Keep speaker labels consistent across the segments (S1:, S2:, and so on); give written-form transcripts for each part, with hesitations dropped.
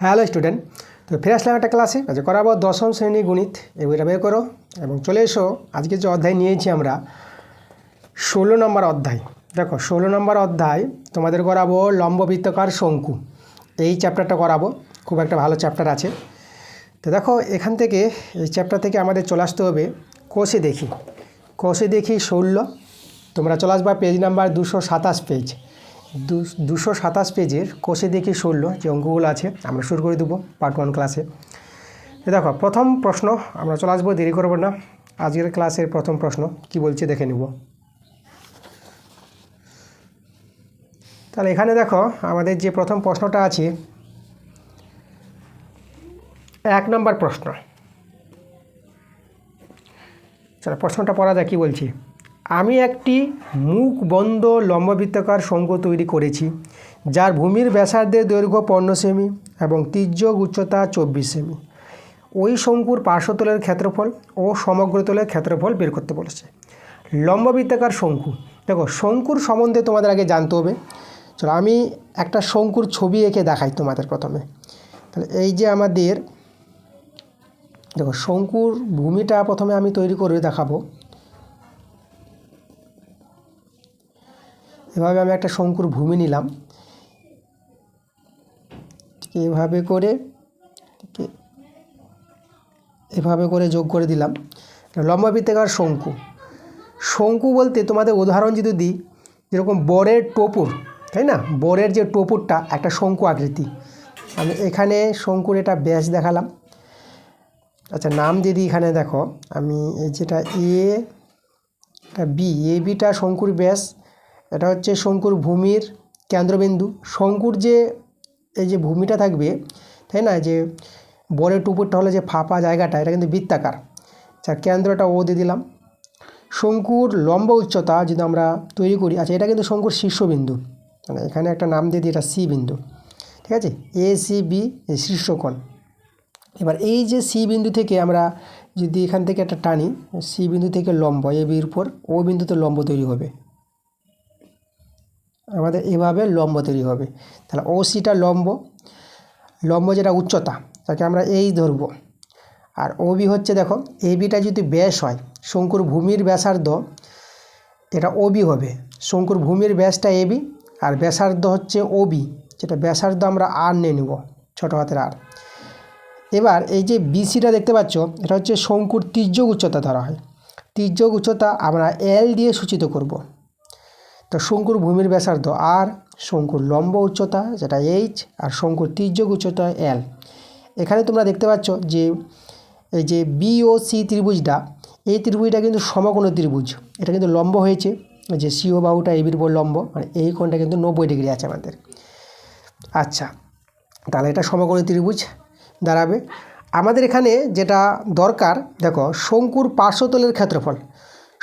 S1: Hello student, তো ফিরে আসলাম একটা ক্লাসে। আজ করাবো দশম শ্রেণী গণিত। এই বইটা বের করো এবং চলে এসো। আজকে যে অধ্যায় নিয়েছি আমরা 16 নম্বর অধ্যায়। দেখো 16 নম্বর অধ্যায় তোমাদের করাবো লম্ববৃত্তাকার শঙ্কু। এই চ্যাপ্টারটা করাবো, খুব একটা ভালো চ্যাপ্টার আছে। তো দেখো এখান থেকে এই চ্যাপ্টার থেকে আমাদের চলে আসতে হবে কোষে দেখি 16। তোমরা চলে আসবা পেজ নাম্বার 227 পেজ। 227 পেজের কোষে দেখি 16 যে অঙ্কগুলো আছে আমরা শুরু করে দেবো পার্ট 1 ক্লাসে। দেখো প্রথম প্রশ্ন আমরা চলে আসবো, দেরি করবো না। আজকের ক্লাসের প্রথম প্রশ্ন কি বলছে দেখে নেব। তাহলে এখানে দেখো আমাদের যে প্রথম প্রশ্নটা আছে 1 নম্বর প্রশ্ন। চলো প্রশ্নটা পড়া যাক। কী বলছি, আমি একটি মুখ বন্ধ লম্ববৃত্তাকার শঙ্কু তৈরি করেছি যার ভূমির ব্যাসার্ধের দৈর্ঘ্য 15 সেমি এবং তির্যক উচ্চতা 24 সেমি। ওই শঙ্কুর পার্শ্বতলের ক্ষেত্রফল ও সমগ্রতলের ক্ষেত্রফল বের করতে বলেছে। লম্ববৃত্তাকার শঙ্কু, দেখো শঙ্কুর সম্বন্ধে তোমাদের আগে জানতে হবে। চলো আমি একটা শঙ্কুর ছবি এঁকে দেখাই তোমাদের প্রথমে। তাহলে এই যে আমাদের দেখো শঙ্কুর ভূমিটা প্রথমে আমি তৈরি করে দেখাবো। এভাবে আমি একটা শঙ্কুর ভূমি নিলাম, এভাবে করে যোগ করে দিলাম লম্ববৃত্তাকার শঙ্কু। শঙ্কু বলতে তোমাদের উদাহরণ যদি দিই, যেরকম বরের টোপুর, তাই না, বরের যে টোপুরটা একটা শঙ্কু আকৃতি। আমি এখানে শঙ্কুর এটা ব্যাস দেখালাম। আচ্ছা নাম দিয়ে দিই এখানে। দেখো আমি এই যেটা এটা বি, এ বিটা শঙ্কুর ব্যাস, এটা হচ্ছে শঙ্কুর ভূমির কেন্দ্রবিন্দু। শঙ্কুর যে এই যে ভূমিটা থাকবে, তাই না, যে বরের টুপুরটা হলো যে ফাঁপা জায়গাটা, এটা কিন্তু বৃত্তাকার। আচ্ছা কেন্দ্রটা ও দিয়ে দিলাম। শঙ্কুর লম্ব উচ্চতা যদি আমরা তৈরি করি, আচ্ছা এটা কিন্তু শঙ্কুর শীর্ষবিন্দু, মানে এখানে একটা নাম দিয়ে দিই, এটা সি বিন্দু, ঠিক আছে, এ সি বি শীর্ষকোণ। এবার এই যে সি বিন্দু থেকে আমরা যদি এখান থেকে একটা টানি, সি বিন্দু থেকে লম্ব এ বির উপর ও বিন্দুতে লম্ব তৈরি হবে, আমাদের এভাবে লম্ব তৈরি হবে। তাহলে ও সিটা লম্ব যেটা উচ্চতা তাকে আমরা এই ধরবো। আর ও বি হচ্ছে, দেখো এ বিটা যদি ব্যাস হয়, শঙ্কুর ভূমির ব্যাসার্ধ এটা ও বি হবে। শঙ্কুর ভূমির ব্যাসটা এ বি আর ব্যাসার্ধ হচ্ছে ও বি, যেটা ব্যাসার্ধ আমরা আর নিয়ে নেব, ছোটো হাতের আর। এবার এই যে বিসিটা দেখতে পাচ্ছ, এটা হচ্ছে শঙ্কুর তির্যক উচ্চতা ধরা হয়। তির্যক উচ্চতা আমরা এল দিয়ে সূচিত করব। তো শঙ্কুর ভূমির ব্যাসার্ধ আর, শঙ্কুর লম্ব উচ্চতা যেটা এইচ, আর শঙ্কুর তির্যক উচ্চতা এল। এখানে তোমরা দেখতে পাচ্ছ যে এই যে বি ও সি ত্রিভুজটা, এই ত্রিভুজটা কিন্তু সমকোণী ত্রিভুজ। এটা কিন্তু লম্ব হয়েছে, যে সিও বাহুটা এবির উপর লম্ব, মানে এই কোণটা কিন্তু 90 ডিগ্রি আছে আমাদের। আচ্ছা তাহলে এটা সমকোণী ত্রিভুজ দাঁড়াবে। আমাদের এখানে যেটা দরকার, দেখো শঙ্কুর পার্শ্বতলের ক্ষেত্রফল।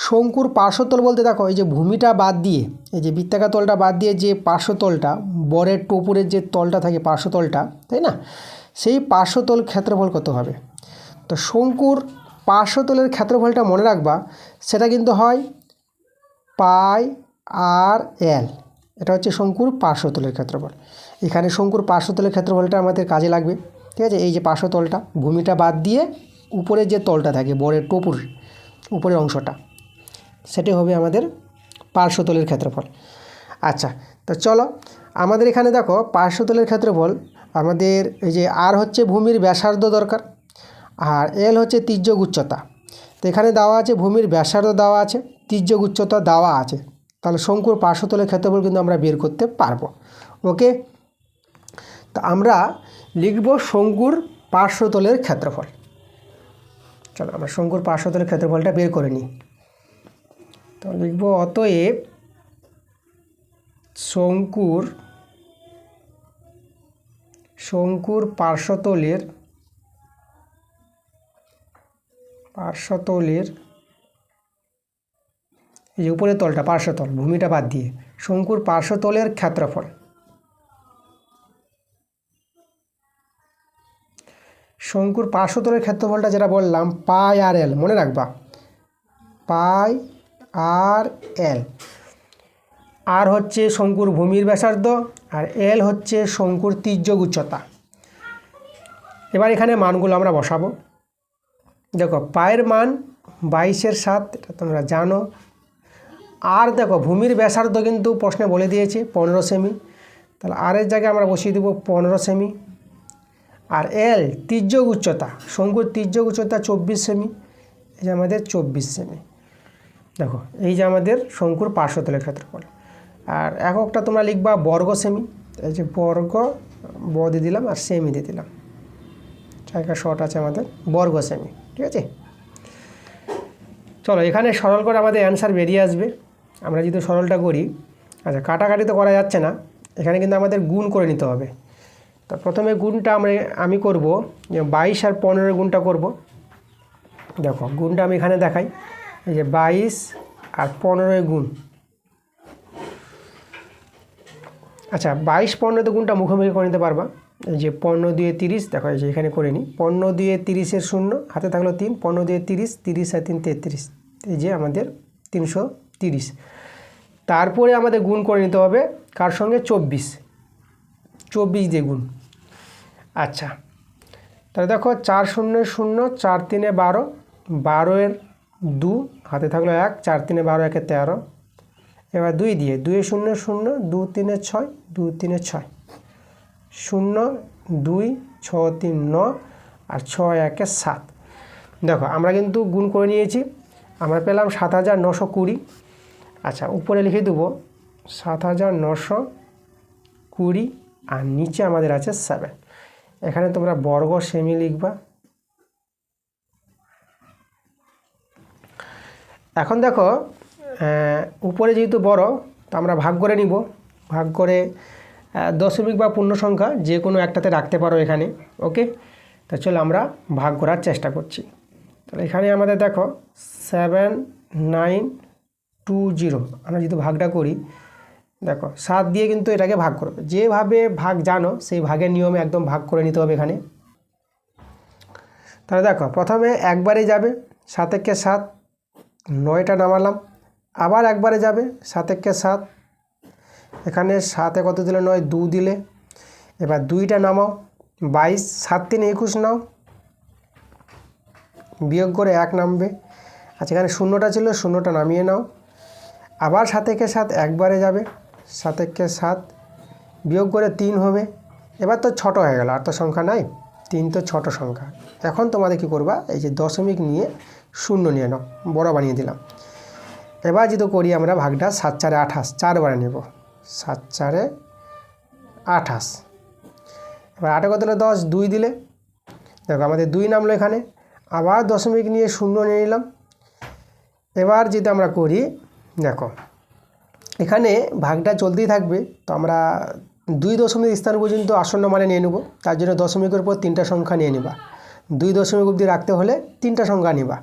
S1: শঙ্কুর পার্শ্বতল বলতে দেখো এই যে ভূমিটা বাদ দিয়ে, এই যে বৃত্তাকার তলটা বাদ দিয়ে যে পার্শ্বতলটা, বরের টোপুরের যে তলটা থাকে পার্শ্বতলটা, তাই না, সেই পার্শ্বতল ক্ষেত্রফল কত হবে। তো শঙ্কুর পার্শ্বতলের ক্ষেত্রফলটা মনে রাখবা, সেটা কিন্তু হয় পাই আর এল। এটা হচ্ছে শঙ্কুর পার্শ্বতলের ক্ষেত্রফল। এখানে শঙ্কুর পার্শ্বতলের ক্ষেত্রফলটা আমাদের কাজে লাগবে, ঠিক আছে। এই যে পার্শ্বতলটা, ভূমিটা বাদ দিয়ে উপরে যে তলটা থাকে বরের টোপুর উপরের অংশটা, সেটি হবে আমাদের পার্শ্বতলের ক্ষেত্রফল। আচ্ছা তো চলো আমাদের এখানে দেখো পার্শ্বতলের ক্ষেত্রফল আমাদের এই যে আর হচ্ছে ভূমির ব্যাসার্ধ দরকার, আর এল হচ্ছে তির্যক উচ্চতা। তো এখানে দেওয়া আছে ভূমির ব্যাসার্ধ দেওয়া আছে, তির্যক উচ্চতা দেওয়া আছে। তাহলে শঙ্কুর পার্শ্বতলের ক্ষেত্রফল কিন্তু আমরা বের করতে পারবো। ওকে, তো আমরা লিখব শঙ্কুর পার্শ্বতলের ক্ষেত্রফল। চলো আমরা শঙ্কুর পার্শ্বতলের ক্ষেত্রফলটা বের করে নিই। তো লিখব অতএব শঙ্কুর পার্শ্বতলের এই যে উপরের তলটা পার্শ্বতল, ভূমিটা বাদ দিয়ে শঙ্কুর পার্শ্বতলের ক্ষেত্রফল। শঙ্কুর পার্শ্বতলের ক্ষেত্রফলটা যেটা বললাম পাই আর এল, মনে রাখবা পাই আর এল। আর হচ্ছে শঙ্কুর ভূমির ব্যাসার্ধ আর এল হচ্ছে শঙ্কুর তির্যক উচ্চতা। এবার এখানে মানগুলো আমরা বসাবো। দেখো পায়ের মান 22/7, এটা তোমরা জানো। আর দেখো ভূমির ব্যাসার্ধ কিন্তু প্রশ্নে বলে দিয়েছে 15 সেমি, তাহলে আর এর জায়গায় আমরা বসিয়ে দেবো 15 সেমি। আর এল তির্যক উচ্চতা, শঙ্কুর তির্যক উচ্চতা 24 সেমি, এই যে আমাদের 24 সেমি। দেখো এই যে আমাদের শঙ্কুর পার্শ্বতলের ক্ষেত্রফল। আর এককটা তোমরা লিখবা বর্গ সেমি, এই যে বর্গ দিয়ে দিলাম আর সেমি দিয়ে দিলাম, জায়গা শর্ট আছে আমাদের বর্গ সেমি, ঠিক আছে। চলো এখানে সরল করে আমাদের অ্যান্সার বেরিয়ে আসবে। আমরা যদি সরলটা করি, আচ্ছা কাটাকাটি তো করা যাচ্ছে না, এখানে কিন্তু আমাদের গুণ করে নিতে হবে। তো প্রথমে গুণটা আমি করব, যে 22 আর 15 গুণটা করব। দেখো গুণটা আমি এখানে দেখাই, এই যে 22 আর 15 গুণ। আচ্ছা 22-15 গুণটা মুখোমুখি করে নিতে পারবা। এই যে 15 দিয়ে 30, দেখো এই যে এখানে করে নিই, 15 দিয়ে 30-এর 0 হাতে থাকলো 3, 15 দিয়ে 30, 30 আর 3 33, এই যে আমাদের 330। তারপরে আমাদের গুণ করে নিতে হবে কার সঙ্গে, 24 দিয়ে গুণ। আচ্ছা তাহলে দেখো 4 0 0, 4 3 12, 12 2 হাতে থাকলো 1, 4 3 12, 1 13। এবার 2 দিয়ে 2 0 0, 2 3 6, 2 3 6, 0 2 6 3 9 আর 6 1 7। দেখো আমরা কিন্তু গুণ করে নিয়েছি, আমরা পেলাম 7920। আচ্ছা উপরে লিখে দেবো 7920 আর নিচে আমাদের আছে 7। এখানে তোমরা বর্গ সেমি লিখবা। এখন দেখো উপরে যেহেতু বড়, তো আমরা ভাগ করে নিব। ভাগ করে দশমিক বা পূর্ণ সংখ্যা যে কোনো একটাতে রাখতে পারো এখানে, ওকে। তা চলো আমরা ভাগ করার চেষ্টা করছি। তাহলে এখানে আমাদের দেখো 7920, আমরা যদি ভাগটা করি, দেখো 7 দিয়ে কিন্তু এটাকে ভাগ করবে। যেভাবে ভাগ জানো সেই ভাগের নিয়মে একদম ভাগ করে নিতে হবে এখানে। তাহলে দেখো প্রথমে একবারে যাবে 7 একে 7, 9টা নামালাম, আবার একবারে যাবে 7 একে 7, এখানে 7-এ কত দিলে 9, 2 দিলে। এবার 2টা নামাও, 22, 7 3 21 নাও, বিয়োগ করে 1 নামবে। আচ্ছা এখানে 0টা ছিল, 0টা নামিয়ে নাও। আবার 7 একে 7 একবারে যাবে, 7 একে 7 বিয়োগ করে 3 হবে। এবার তো ছোট হয়ে গেল, আর তো সংখ্যা নাই, 3 তো ছোট সংখ্যা। এখন তোমাদের কি করবা, এই যে দশমিক নিয়ে 0 নিয়ে নাও, বড় বানিয়ে দিলাম। এবার যদি করি আমরা ভাগটা 7 4 28, 4 বারে নেব, 7 4 28। এবার 8 কত দিলে 10, 2 দিলে। দেখো আমাদের 2 নামলো এখানে, আবার দশমিক নিয়ে 0 নিয়ে নিলাম। এবার যদি আমরা করি, দেখো এখানে ভাগটা চলতেই থাকবে। তো আমরা 2 দশমিক স্থান পর্যন্ত আসন্ন মানে নিয়ে নেব, তার জন্য দশমিকের উপর 3টা সংখ্যা নিয়ে নিবা। 2 দশমিক অবধি রাখতে হলে 3টা সংখ্যা নিবা,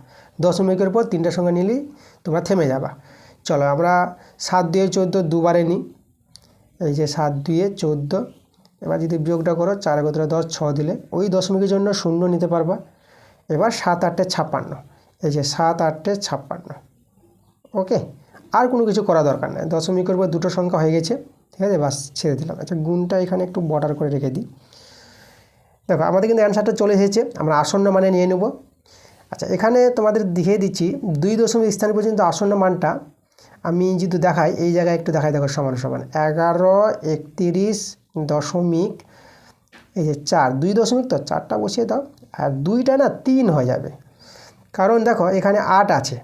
S1: দশমিকের উপর 3টা সংখ্যা নিলেই তোমরা থেমে যাবা। চলো আমরা 7 2 14 দুবারে নিই, এই যে 7 2 14। এবার যদি বিয়োগটা করো 4 × 10, 6 দিলে ওই দশমিকের জন্য 0 নিতে পারবা। এবার 7 8 56, এই যে 7 8 56, ওকে। আর কোনো কিছু করা দরকার নেই, দশমিকের উপর 2টো সংখ্যা হয়ে গেছে, ঠিক আছে, বাস ছেড়ে দিলাম। আচ্ছা গুণটা এখানে একটু বর্ডার করে রেখে দিই। দেখো আমাদের কিন্তু অ্যান্সারটা চলে এসেছে, আমরা আসন্ন মানে নিয়ে নেব। আচ্ছা এখানে তোমাদের দেখিয়ে দিচ্ছি 2 দশমিক স্থান পর্যন্ত আসন্ন মানটা আমি যদি দেখাই, এই জায়গায় একটু দেখাই, দেখো সমান সমান 11 31 দশমিক, এই যে 4, 2 দশমিক, তো 4টা বসিয়ে দাও, আর 2টা না 3 হয়ে যাবে, কারণ দেখো এখানে 8 আছে।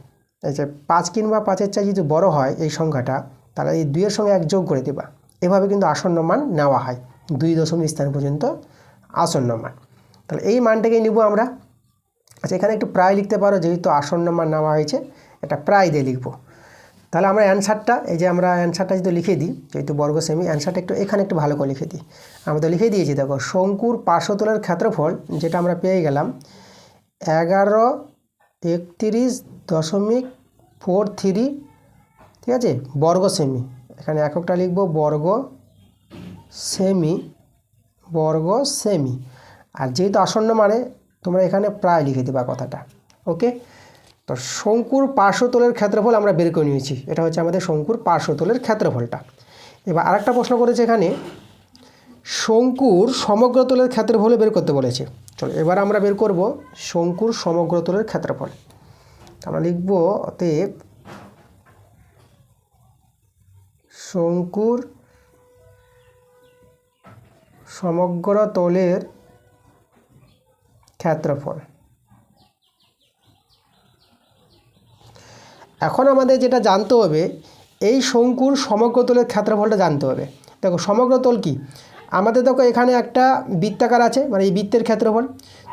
S1: এই যে 5 কিংবা 5-এর চাই যদি বড় হয় এই সংখ্যাটা, তাহলে এই 2-এর সঙ্গে 1 যোগ করে দেবা। এভাবে কিন্তু আসন্ন মান নেওয়া হয়, 2 দশমিক স্থান পর্যন্ত আসন্ন মান। তাহলে এই মানটাকেই নিব আমরা। আচ্ছা এখানে একটু প্রায় লিখতে পারো, যেহেতু আসন্ন মান নেওয়া হয়েছে, এটা প্রায় দিয়ে লিখবো। তাহলে আমরা অ্যান্সারটা, এই যে আমরা অ্যান্সারটা যদি লিখে দিই, যেহেতু বর্গ সেমি, অ্যান্সারটা একটু এখানে একটু ভালো করে লিখে দিই। আমরা তো লিখে দিয়েছি, দেখো শঙ্কুর পার্শ্বতলের ক্ষেত্রফল যেটা আমরা পেয়ে গেলাম 11 31.43, ঠিক আছে, বর্গ সেমি। এখানে এককটা লিখবো বর্গ সেমি, বর্গ সেমি। আর যেহেতু আসন্ন মানে তোমরা এখানে প্রায় লিখে দেবা কথাটা, ওকে। তো শঙ্কুর পার্শ্বতলের ক্ষেত্রফল আমরা বের করে নিয়েছি, এটা হচ্ছে আমাদের শঙ্কুর পার্শ্বতলের ক্ষেত্রফলটা। এবার আরেকটা প্রশ্ন করেছে এখানে, শঙ্কুর সমগ্রতলের ক্ষেত্রফল বের করতে বলেছে। চলো এবার আমরা বের করব শঙ্কুর সমগ্রতলের ক্ষেত্রফল। আমরা লিখব অতএব শঙ্কুর সমগ্রতলের ক্ষেত্রফল। এখন আমাদের যেটা জানতে হবে, এই শঙ্কুর সমগ্রতলের ক্ষেত্রফলটা জানতে হবে। দেখো সমগ্রতল কি, আমাদের দেখো এখানে একটা বৃত্তাকার আছে, মানে এই বৃত্তের ক্ষেত্রফল।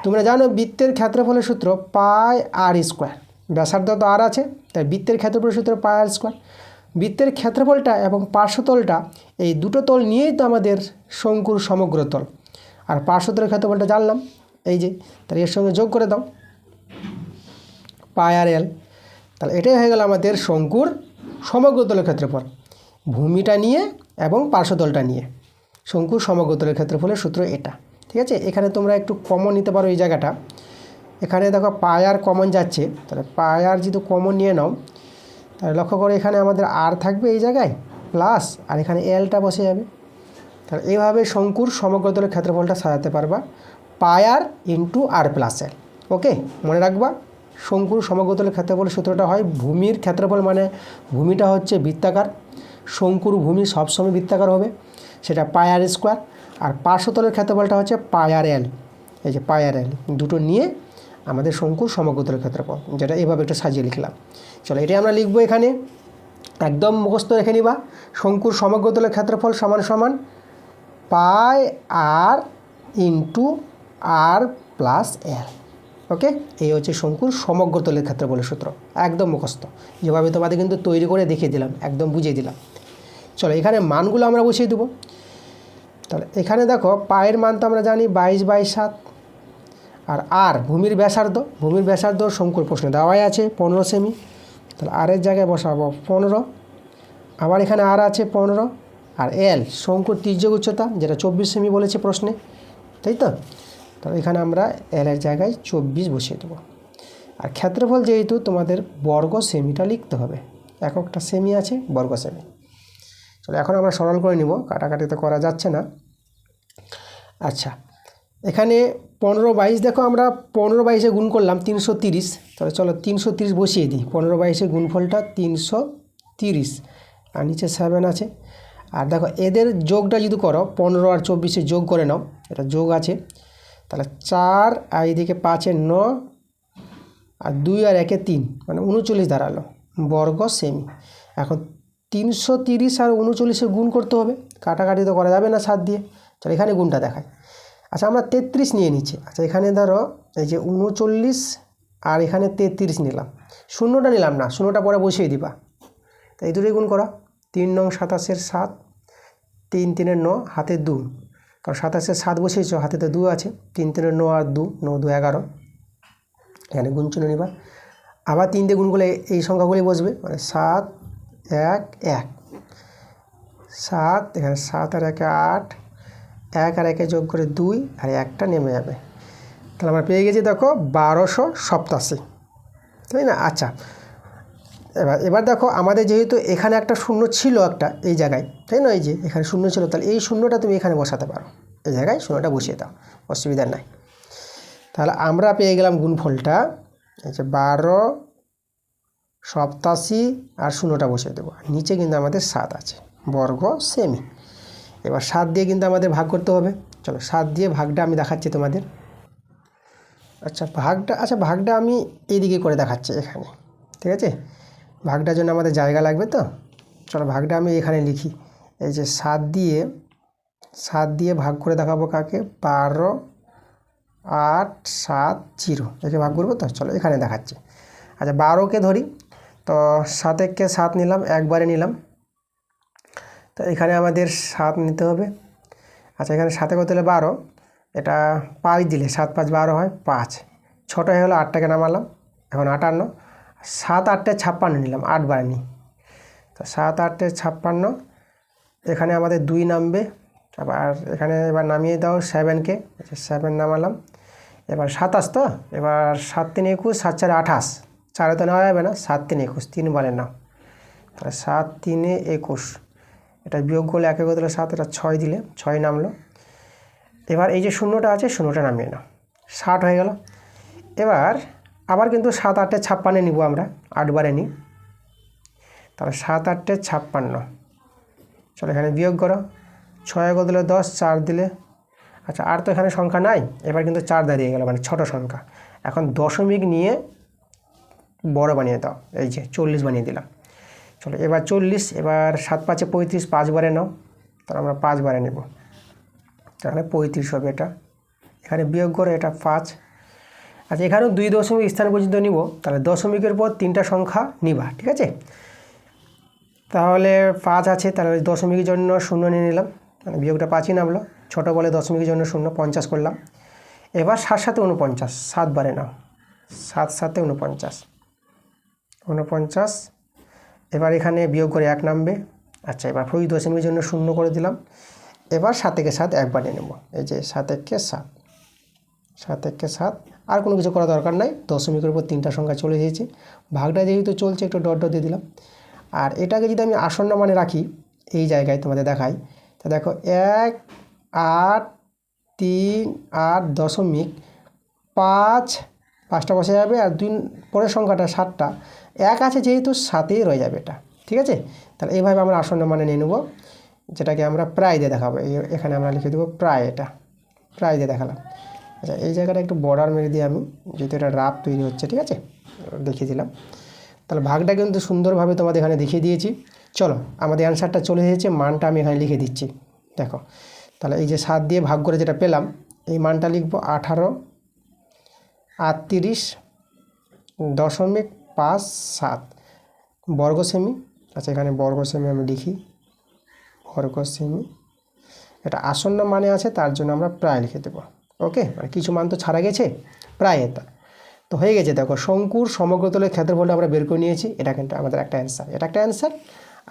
S1: তোমরা জানো বৃত্তের ক্ষেত্রফলের সূত্র পাই আর স্কোয়ার, ব্যাসার্ধ তো আর আছে, তাই বৃত্তের ক্ষেত্রফলের সূত্র পাই আর স্কোয়ার। বৃত্তের ক্ষেত্রফলটা এবং পার্শ্বতলটা এই দুটো তল নিয়েই তো আমাদের শঙ্কুর সমগ্রতল। আর পার্শ্বতলের ক্ষেত্রফলটা জানলাম, এই যে, তাহলে এর সঙ্গে যোগ করে দাও পাই আর এল। তাহলে এটাই হয়ে গেল আমাদের শঙ্কুর সমগ্রতলের ক্ষেত্রফল, ভূমিটা নিয়ে এবং পার্শ্বতলটা নিয়ে শঙ্কুর সমগ্রতলের ক্ষেত্রফলের সূত্র এটা। ঠিক আছে, এখানে তোমরা একটু কমন নিতে পারো এই জায়গাটা। এখানে দেখো পাই আর কমন যাচ্ছে, তাহলে পাই আর যদি কমন নিয়ে নাও, তাহলে লক্ষ্য করো এখানে আমাদের আর থাকবে এই জায়গায় প্লাস, আর এখানে এলটা বসে যাবে। তাহলে এইভাবে শঙ্কুর সমগ্রতলের ক্ষেত্রফলটা সাজাতে পারবা, পাই আর ইন্টু আর প্লাস এল। ওকে, মনে রাখবা শঙ্কুর সমগ্রতলের ক্ষেত্রফলের সূত্রটা হয় ভূমির ক্ষেত্রফল, মানে ভূমিটা হচ্ছে বৃত্তাকার, শঙ্কুর ভূমি সবসময় বৃত্তাকার হবে, সেটা পাই আর স্কোয়ার। আর পার্শ্বতলের ক্ষেত্রফলটা হচ্ছে পাই আর এল, এই যে পাই আর এল দুটো নিয়ে আমাদের শঙ্কুর সমগ্রতলের ক্ষেত্রফল, যেটা এভাবে একটু সাজিয়ে লিখলাম। চলো এটাই আমরা লিখবো এখানে, একদম মুখস্থ রেখে নিবা। শঙ্কুর সমগ্রতলের ক্ষেত্রফল সমান সমান পাই আর ইন্টু আর প্লাস এল। ওকে, এই হচ্ছে শঙ্কুর সমগ্রতলের ক্ষেত্রফলের সূত্র, একদম মুখস্থ। যেভাবে তোমাদের কিন্তু তৈরি করে দেখিয়ে দিলাম, একদম বুঝিয়ে দিলাম। চলো এখানে মানগুলো আমরা বসিয়ে দেবো। তাহলে এখানে দেখো পায়ের মান তো আমরা জানি 22/7, আর ভূমির ব্যাসার্ধ শঙ্কুর প্রশ্নে দেওয়াই আছে 15 সেমি। তাহলে আরের জায়গায় বসাবো 15, আবার এখানে আর আছে 15, আর এল শঙ্কুর তির্যক উচ্চতা, যেটা 24 সেমি বলেছে প্রশ্নে, তাই তো। তাহলে এখানে আমরা এলের জায়গায় 24 বসিয়ে দেবো। আর ক্ষেত্রফল যেহেতু তোমাদের বর্গ সেমিটা লিখতে হবে, এককটা সেমি আছে, বর্গ সেমি। চলো এখন আমরা সরল করে নিব, কাটাকাটি তো করা যাচ্ছে না। আচ্ছা, এখানে 15/22 দেখো আমরা 15/22 গুণ করলাম 330, তাহলে চলো 330 বসিয়ে দিই। 15/22 গুণফলটা 330, আর নিচে 7 আছে। আর দেখো এদের যোগটা যদি করো, 15 আর 24 যোগ করে নাও, এটা যোগ আছে, তাহলে 4 আর এদিকে 5 9, আর 2 আর 1 3, মানে 39 দাঁড়ালো, বর্গ সেমি। এখন 330 আর 39 গুণ করতে হবে, কাটাকাটি তো করা যাবে না 7 দিয়ে। চলো এখানে গুণটা দেখায়। আচ্ছা আমরা 33 নিয়ে নিচ্ছি। আচ্ছা এখানে ধরো এই যে 39 আর এখানে 33 নিলাম, শূন্যটা নিলাম না, শূন্যটা পরে বসিয়ে দিবা। তো এই দুটোই গুণ করা, 3 9 27 7, 3 3 9, হাতে 2, কারণ 27 7 বসিয়েছ, হাতে তো 2 আছে, 3 3 9 আর 2 9 2 11, এখানে গুণ চিহ্ন নিবা। আবার 3 দিয়ে গুণ করলে এই সংখ্যাগুলি বসবে, মানে 7 1 1, 7, এখানে 7 আর 1 8, 1 আর 1 যোগ করে 2, আর 1টা নেমে যাবে। তাহলে আমরা পেয়ে গেছি দেখো 1287, তাই না। আচ্ছা এবার দেখো আমাদের যেহেতু এখানে একটা শূন্য ছিল একটা এই জায়গায়, তাই না, এই যে এখানে শূন্য ছিল, তাহলে এই শূন্যটা তুমি এখানে বসাতে পারো, এই জায়গায় শূন্যটা বসিয়ে দাও, অসুবিধা নাই। তাহলে আমরা পেয়ে গেলাম গুণফলটা, এই যে 1287, আর শূন্যটা বসিয়ে দেবো, নিচে কিন্তু আমাদের 7 আছে, বর্গ সেমি। এবার 7 দিয়ে কিন্তু আমাদের ভাগ করতে হবে। চলো 7 দিয়ে ভাগটা আমি দেখাচ্ছি তোমাদের। আচ্ছা ভাগটা আমি এইদিকে করে দেখাচ্ছি এখানে, ঠিক আছে। ভাগটার জন্য আমাদের জায়গা লাগবে, তো চলো ভাগটা আমি এখানে লিখি। এই যে 7 দিয়ে ভাগ করে দেখাবো কাকে, 12 8 7 0, একে ভাগ করবো। তো চলো এখানে দেখাচ্ছি। আচ্ছা 12কে ধরি, তো 7 7 নিলাম, একবারে নিলাম, তো এখানে আমাদের 7 নিতে হবে। আচ্ছা এখানে 7 কত হলে 12, এটা 5 দিলে 7 5 12 হয় 5, ছোটো হয়ে গেলো, 8টাকে নামালাম, এখন 58, 7 8 56 নিলাম, 8 বার নিই, তো 7 8 56, এখানে আমাদের 2 নামবে। আবার এখানে এবার নামিয়ে দাও 7কে, 7 নামালাম। এবার 27, তো এবার 7 3 21, 7 4 28, 4 তো নেওয়া যাবে না, 7 3 21, 3 বারে নাও, তাহলে 7 3 21, এটা বিয়োগ করলে 1 কত হলো 7, এটা 6 দিলে 6 নামলো। এবার এই যে শূন্যটা আছে শূন্যটা নামিয়ে নাও, 60 হয়ে গেল। এবার আবার কিন্তু 7 8 56 নিব আমরা, 8 বারে নিই, তাহলে 7 8 56। চলো এখানে বিয়োগ করো, 6 দিলে 10, 4 দিলে, আচ্ছা আর তো এখানে সংখ্যা নাই, এবার কিন্তু 4 দাঁড়িয়ে গেল, মানে ছোট সংখ্যা। এখন দশমিক নিয়ে বড় বানিয়ে দাও, এই যে 40 বানিয়ে দিলাম। চলো এবার 40, এবার 7 5 35, 5 বারে নাও, তাহলে আমরা 5 বারে নেব, তাহলে 35 হবে এটা। এখানে বিয়োগ করে এটা 5। আচ্ছা এখানেও 2 দশমিক স্থান পর্যন্ত নিব, তাহলে দশমিকের পর 3টা সংখ্যা নিবা, ঠিক আছে। তাহলে 5 আছে, তাহলে দশমিকের জন্য 0 নিয়ে নিলাম, মানে বিয়োগটা 5ই নামলো, ছোটো বলে দশমিকের জন্য 0, 50 করলাম। এবার 7 7 49, 7 বারে নাও, 7 7 49, 49। এবার এখানে বিয়োগ করে 1 নামবে। আচ্ছা এবার ওই দশমিকের জন্য 0 করে দিলাম। এবার 7 থেকে 7 1 বানিয়ে নেব, এই যে 7 1 7, 7 1 7। আর কোনো কিছু করা দরকার নাই, দশমিকের উপর 3টা সংখ্যা চলে এসেছে। ভাগটা যেহেতু চলছে একটু ডট ডট দিয়ে দিলাম। আর এটাকে যদি আমি আসন্ন মানে রাখি, এই জায়গায় তোমাদের দেখাই, তো দেখো 1 8 3 8 দশমিক 5, 5টা বসে যাবে, আর 2 পরের সংখ্যাটা 7টা, 1 আছে যেহেতু 7এই রয়ে যাবে এটা, ঠিক আছে। তাহলে এইভাবে আমরা আসন্ন মানে নিয়ে নেব, যেটাকে আমরা প্রায় দিয়ে দেখাবো। এখানে আমরা লিখে দেবো প্রায়, এটা প্রায় দিয়ে দেখালাম। আচ্ছা এই জায়গাটা একটু বর্ডার মেরে দিয়ে আমি, যেহেতু এটা রাফ তৈরি হচ্ছে, ঠিক আছে, দেখিয়ে দিলাম। তাহলে ভাগটা কিন্তু সুন্দরভাবে তোমাদের এখানে দেখিয়ে দিয়েছি। চলো আমাদের অ্যান্সারটা চলে এসেছে, মানটা আমি এখানে লিখে দিচ্ছি, দেখো। তাহলে এই যে 7 দিয়ে ভাগ করে যেটা পেলাম, এই মানটা লিখব 18 38.57 বর্গ সেমি। আচ্ছা এখানে বর্গ সেমি আমি লিখি, বর্গ সেমি। এটা আসন্ন মানে আছে, তার জন্য আমরা প্রায় লিখে দেবো। ওকে, মানে কিছু মান তো ছাড়া গেছে, প্রায় এটা তো হয়ে গেছে। দেখো শঙ্কুর সমগ্রতলের ক্ষেত্রফলটা আমরা বের করে নিয়েছি, এটা কিন্তু আমাদের একটা অ্যান্সার, এটা একটা অ্যান্সার।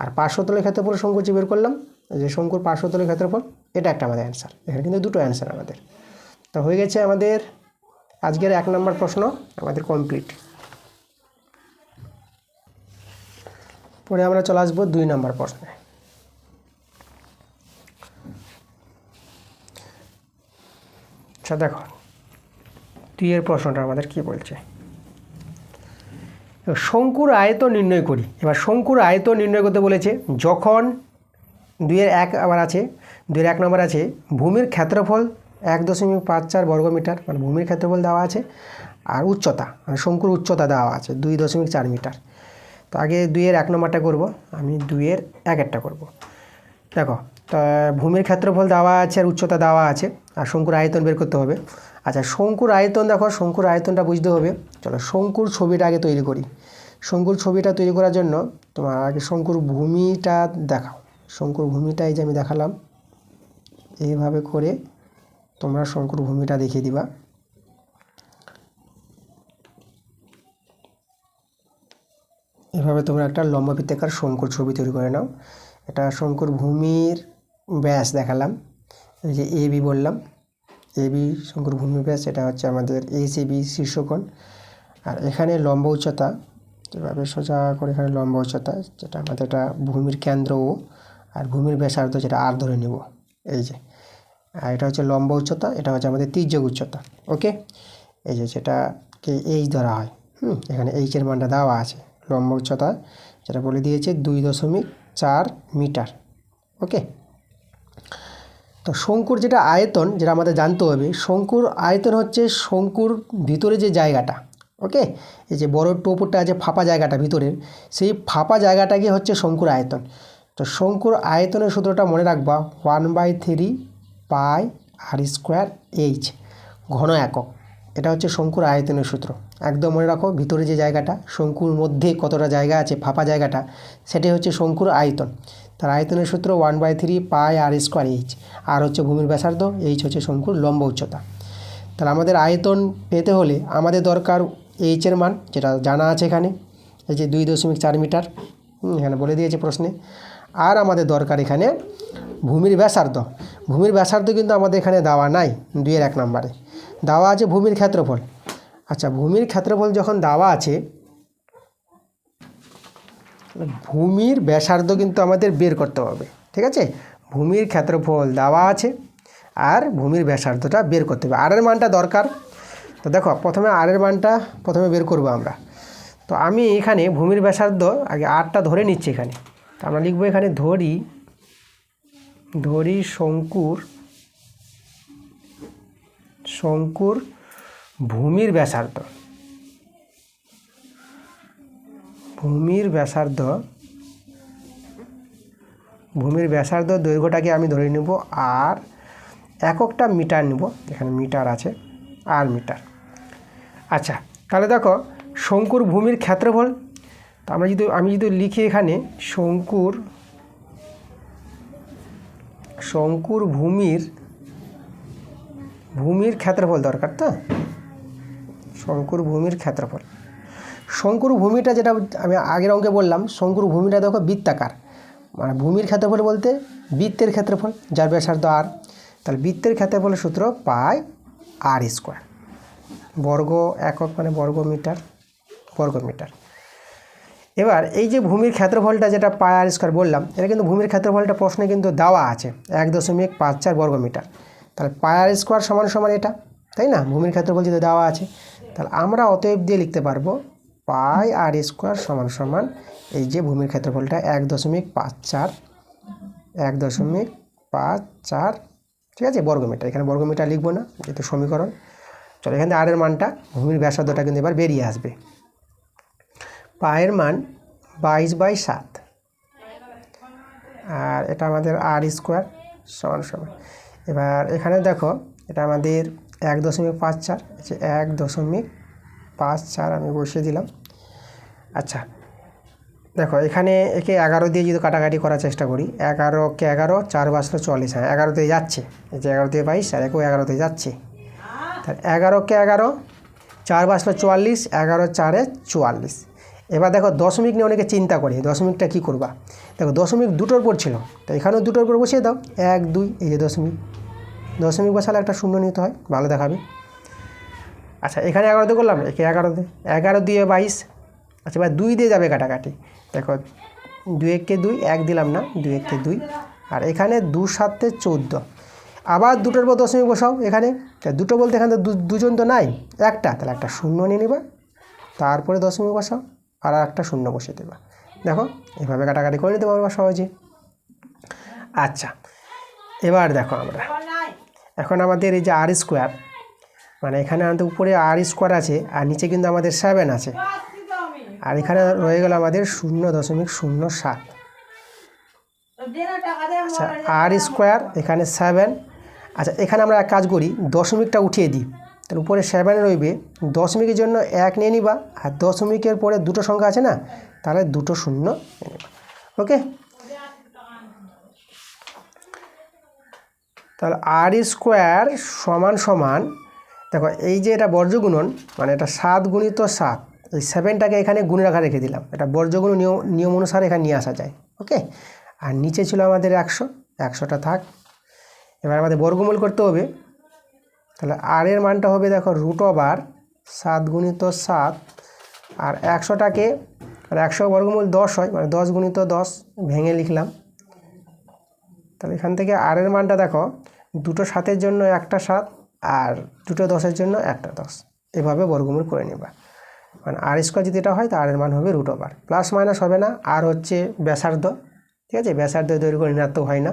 S1: আর পার্শ্বতলের ক্ষেত্রফল শঙ্কুর যে বের করলাম, যে শঙ্কুর পার্শ্বতলের ক্ষেত্রফল, এটা একটা আমাদের অ্যান্সার। এখানে কিন্তু দুটো অ্যান্সার আমাদের। তো হয়ে গেছে আমাদের আজকের 1 নম্বর প্রশ্ন আমাদের কমপ্লিট। পরে আমরা চলে আসবো 2 নম্বর প্রশ্নে। আচ্ছা দেখো 2 এর প্রশ্নটা আমাদের কি বলছে, শঙ্কুর আয়তন নির্ণয় করি। এবার শঙ্কুর আয়তন নির্ণয় করতে বলেছে, যখন 2 এর 1 আবার আছে, 2 এর 1 নম্বর আছে, ভূমির ক্ষেত্রফল 1.54 বর্গমিটার, মানে ভূমির ক্ষেত্রফল দেওয়া আছে, আর উচ্চতা মানে শঙ্কুর উচ্চতা দেওয়া আছে 2.4 মিটার। তো আগে 2 এর 1 নম্বরটা করব, আমি 2 এর 1 করব। দেখো তা ভূমির ক্ষেত্রফল দেওয়া আছে আর উচ্চতা দেওয়া আছে, আর শঙ্কুর আয়তন বের করতে হবে। আচ্ছা শঙ্কুর আয়তন, দেখো শঙ্কুর আয়তনটা বুঝতে হবে। চলো শঙ্কুর ছবিটা আগে তৈরি করি। শঙ্কুর ছবিটা তৈরি করার জন্য তোমার আগে শঙ্কুর ভূমিটা দেখাও। শঙ্কুর ভূমিটা এই যে আমি দেখালাম, এইভাবে করে তোমরা শঙ্কুর ভূমিটা দেখিয়ে দিবা। এভাবে তোমরা একটা লম্ববৃত্তাকার শঙ্কুর ছবি তৈরি করে নাও। এটা শঙ্কুর ভূমির ব্যাস দেখালাম, এই যে এবি বললাম, এবি শঙ্কুর ভূমির ব্যাস, এটা হচ্ছে আমাদের এসিবি শীর্ষকোণ। আর এখানে লম্ব উচ্চতা, এভাবে সোজা করে এখানে লম্ব উচ্চতা, যেটা আমাদের এটা ভূমির কেন্দ্র, আর ভূমির ব্যাসার্ধ যেটা আর ধরে নেব, এই যে। আর এটা হচ্ছে লম্ব উচ্চতা, এটা হচ্ছে আমাদের তির্যক উচ্চতা। ওকে, এই যে যেটাকে এইচ ধরা হয়, এখানে এইচের মানটা দেওয়া আছে। লম্ব উচ্চতা যেটা বলে দিয়েছে 2.4 মিটার। ওকে, তো শঙ্কুর যেটা আয়তন, যেটা আমাদের জানতে হবে, শঙ্কুর আয়তন হচ্ছে শঙ্কুর ভিতরে যে জায়গাটা, ওকে, এই যে বড় টোপরটা আছে ফাঁপা জায়গাটা ভিতরের, সেই ফাঁপা জায়গাটাকে হচ্ছে শঙ্কুর আয়তন। তো শঙ্কুর আয়তনের সূত্রটা মনে রাখবা, 1/3 পাই আর স্কোয়ার এইচ ঘন একক। এটা হচ্ছে শঙ্কুর আয়তনের সূত্র, একদম মনে রাখো। ভিতরে যে জায়গাটা, শঙ্কুর মধ্যে কতটা জায়গা আছে ফাঁপা জায়গাটা, সেটাই হচ্ছে শঙ্কুর আয়তন। তার আয়তনের সূত্র 1/3 পাই আর স্কোয়ার এইচ, আর হচ্ছে ভূমির ব্যাসার্ধ, এইচ হচ্ছে শঙ্কুর লম্ব উচ্চতা। তাহলে আমাদের আয়তন পেতে হলে আমাদের দরকার এইচের মান, যেটা জানা আছে এখানে, এই যে 2.4 মিটার, এখানে বলে দিয়েছে প্রশ্নে। আর আমাদের দরকার এখানে ভূমির ব্যাসার্ধ। ভূমির ব্যাসার্ধ কিন্তু আমাদের এখানে দেওয়া নাই, 2 এর 1 নম্বরে দেওয়া আছে ভূমির ক্ষেত্রফল। আচ্ছা ভূমির ক্ষেত্রফল যখন দেওয়া আছে, ভূমির ব্যাসার্ধ কিন্তু আমাদের বের করতে হবে, ঠিক আছে। ভূমির ক্ষেত্রফল দেওয়া আছে, আর ভূমির ব্যাসার্ধটা বের করতে হবে। আর এর মানটা দরকার। তো দেখো প্রথমে আর এর মানটা প্রথমে বের করব আমরা। তো আমি এখানে ভূমির ব্যাসার্ধ আগে আরটা ধরে নিচ্ছি এখানে। তো আমরা লিখব এখানে ধরি শঙ্কুর ভূমির ব্যাসার্ধ দৈর্ঘ্যটাকে আমি ধরে নেব আর এককটা মিটার নেব, এখানে মিটার আছে, আর মিটার। আচ্ছা, তাহলে দেখো শঙ্কুর ভূমির ক্ষেত্রফল। তো আমি যদি লিখি এখানে শঙ্কুর ভূমির ক্ষেত্রফল দরকার। তো শঙ্কুর ভূমির ক্ষেত্রফল, শঙ্কুর ভূমিটা যেটা আমি আগের অঙ্কে বললাম, শঙ্কুর ভূমিটা দেখো বৃত্তাকার, মানে ভূমির ক্ষেত্রফল বলতে বৃত্তের ক্ষেত্রফল যার ব্যাসার্ধ আর। তাহলে বৃত্তের ক্ষেত্রফলের সূত্র পাই আর স্কোয়ার, বর্গ একক মানে বর্গ মিটার। এবার এই যে ভূমির ক্ষেত্রফলটা যেটা পাই আর স্কোয়ার বললাম, এটা কিন্তু ভূমির ক্ষেত্রফলটা প্রশ্নে কিন্তু দেওয়া আছে 1.54 বর্গমিটার। তাহলে পাই আর স্কোয়ার সমান এটা, তাই না? ভূমির ক্ষেত্রফল যদি দেওয়া আছে, তাহলে আমরা অতএব দিয়ে লিখতে পারবো পাই আর স্কোয়ার সমান এই যে ভূমির ক্ষেত্রফলটা 1.54, ঠিক আছে, বর্গমিটার। এখানে বর্গমিটার লিখবো না, যেহেতু সমীকরণ। চলো এখানে আর এর মানটা, ভূমির ব্যাসার্ধটা কিন্তু এবার বেরিয়ে আসবে। পায়ের মান 22/7, আর এটা আমাদের আর স্কোয়ার সমান। এবার এখানে দেখো এটা আমাদের 1.54, 1.54 আমি বসিয়ে দিলাম। আচ্ছা দেখো এখানে একে 11 দিয়ে যদি কাটাকাটি করার চেষ্টা করি, 11কে 11, 4 বাসলো 44, হ্যাঁ 11 দিয়ে যাচ্ছে, এই যে 11 দিয়ে 22 আর একেও 11 দিয়ে যাচ্ছে। তাহলে 11কে 11, 4 বাসলো 44, 11 4 44। এবার দেখো দশমিক নিয়ে অনেকে চিন্তা করে, দশমিকটা কী করবা। দেখো দশমিক দুটোর উপর ছিল, তো এখানেও দুটোর উপর বসিয়ে দাও, 1 2, এই যে দশমিক বসালে একটা শূন্য নিতে হয়, ভালো দেখাবে। আচ্ছা এখানে 11 দিয়ে করলাম, একে 11 দিয়ে 22। আচ্ছা এবার 2 দিয়ে যাবে কাটাকাটি, দেখো 2 1 2, 1 দিলাম না, 2 1 2, আর এখানে 2 7 14। আবার দুটোর উপর দশমিক বসাও এখানে, দুটো বলতে এখানে দুজন তো নাই, একটা, তাহলে একটা শূন্য নিয়ে নিবা, তারপরে দশমিক বসাও আর একটা শূন্য বসিয়ে দেবা। দেখো এভাবে কাটাকাটি করে নিতে পারবো সহজে। আচ্ছা এবার দেখো এখন আমাদের এই যে আর স্কোয়ার, মানে এখানে আমাদের উপরে আর স্কোয়ার আছে আর নিচে কিন্তু আমাদের 7 আছে, আর এখানে রয়ে গেল আমাদের 0.07। আচ্ছা আর স্কোয়ার এখানে 7। আচ্ছা এখানে আমরা এক কাজ করি, দশমিকটা উঠিয়ে দিই, তার উপরে 7 রইবে, দশমিকের জন্য 1 নিয়ে নিবা, আর দশমিকের পরে দুটো সংখ্যা আছে না, তাহলে দুটো শূন্য নিয়ে নিবা। ওকে, তাহলে আর স্কোয়ার সমান দেখো এই যে এটা বর্জগুণন, মানে এটা 7 × 7, এই 7টাকে এখানে গুণের আকারে রেখে দিলাম, এটা বর্জগুণ নিয়ম অনুসারে এখানে নিয়ে আসা যায়। ওকে, আর নিচে ছিল আমাদের 100টা থাক। এবার আমাদের বর্গমূল করতে হবে, তাহলে আর এর মানটা হবে দেখো √7 × 7, আর 100টাকে, আর 100 বর্গমূল 10 হয়, মানে 10 × 10 ভেঙে লিখলাম। তাহলে এখান থেকে আর এর মানটা দেখো, দুটো 7-এর জন্য একটা 7, আর দুটো 10-এর জন্য একটা 10, এভাবে বর্গমূল করে নেবা। মানে আর স্কোয়ার যদি এটা হয় তা আর এর মান হবে √, প্লাস মাইনাস হবে না, আর হচ্ছে ব্যাসার্ধ, ঠিক আছে, ব্যাসার্ধ দৈর্ঘ্য ঋণাত্মক হয় না।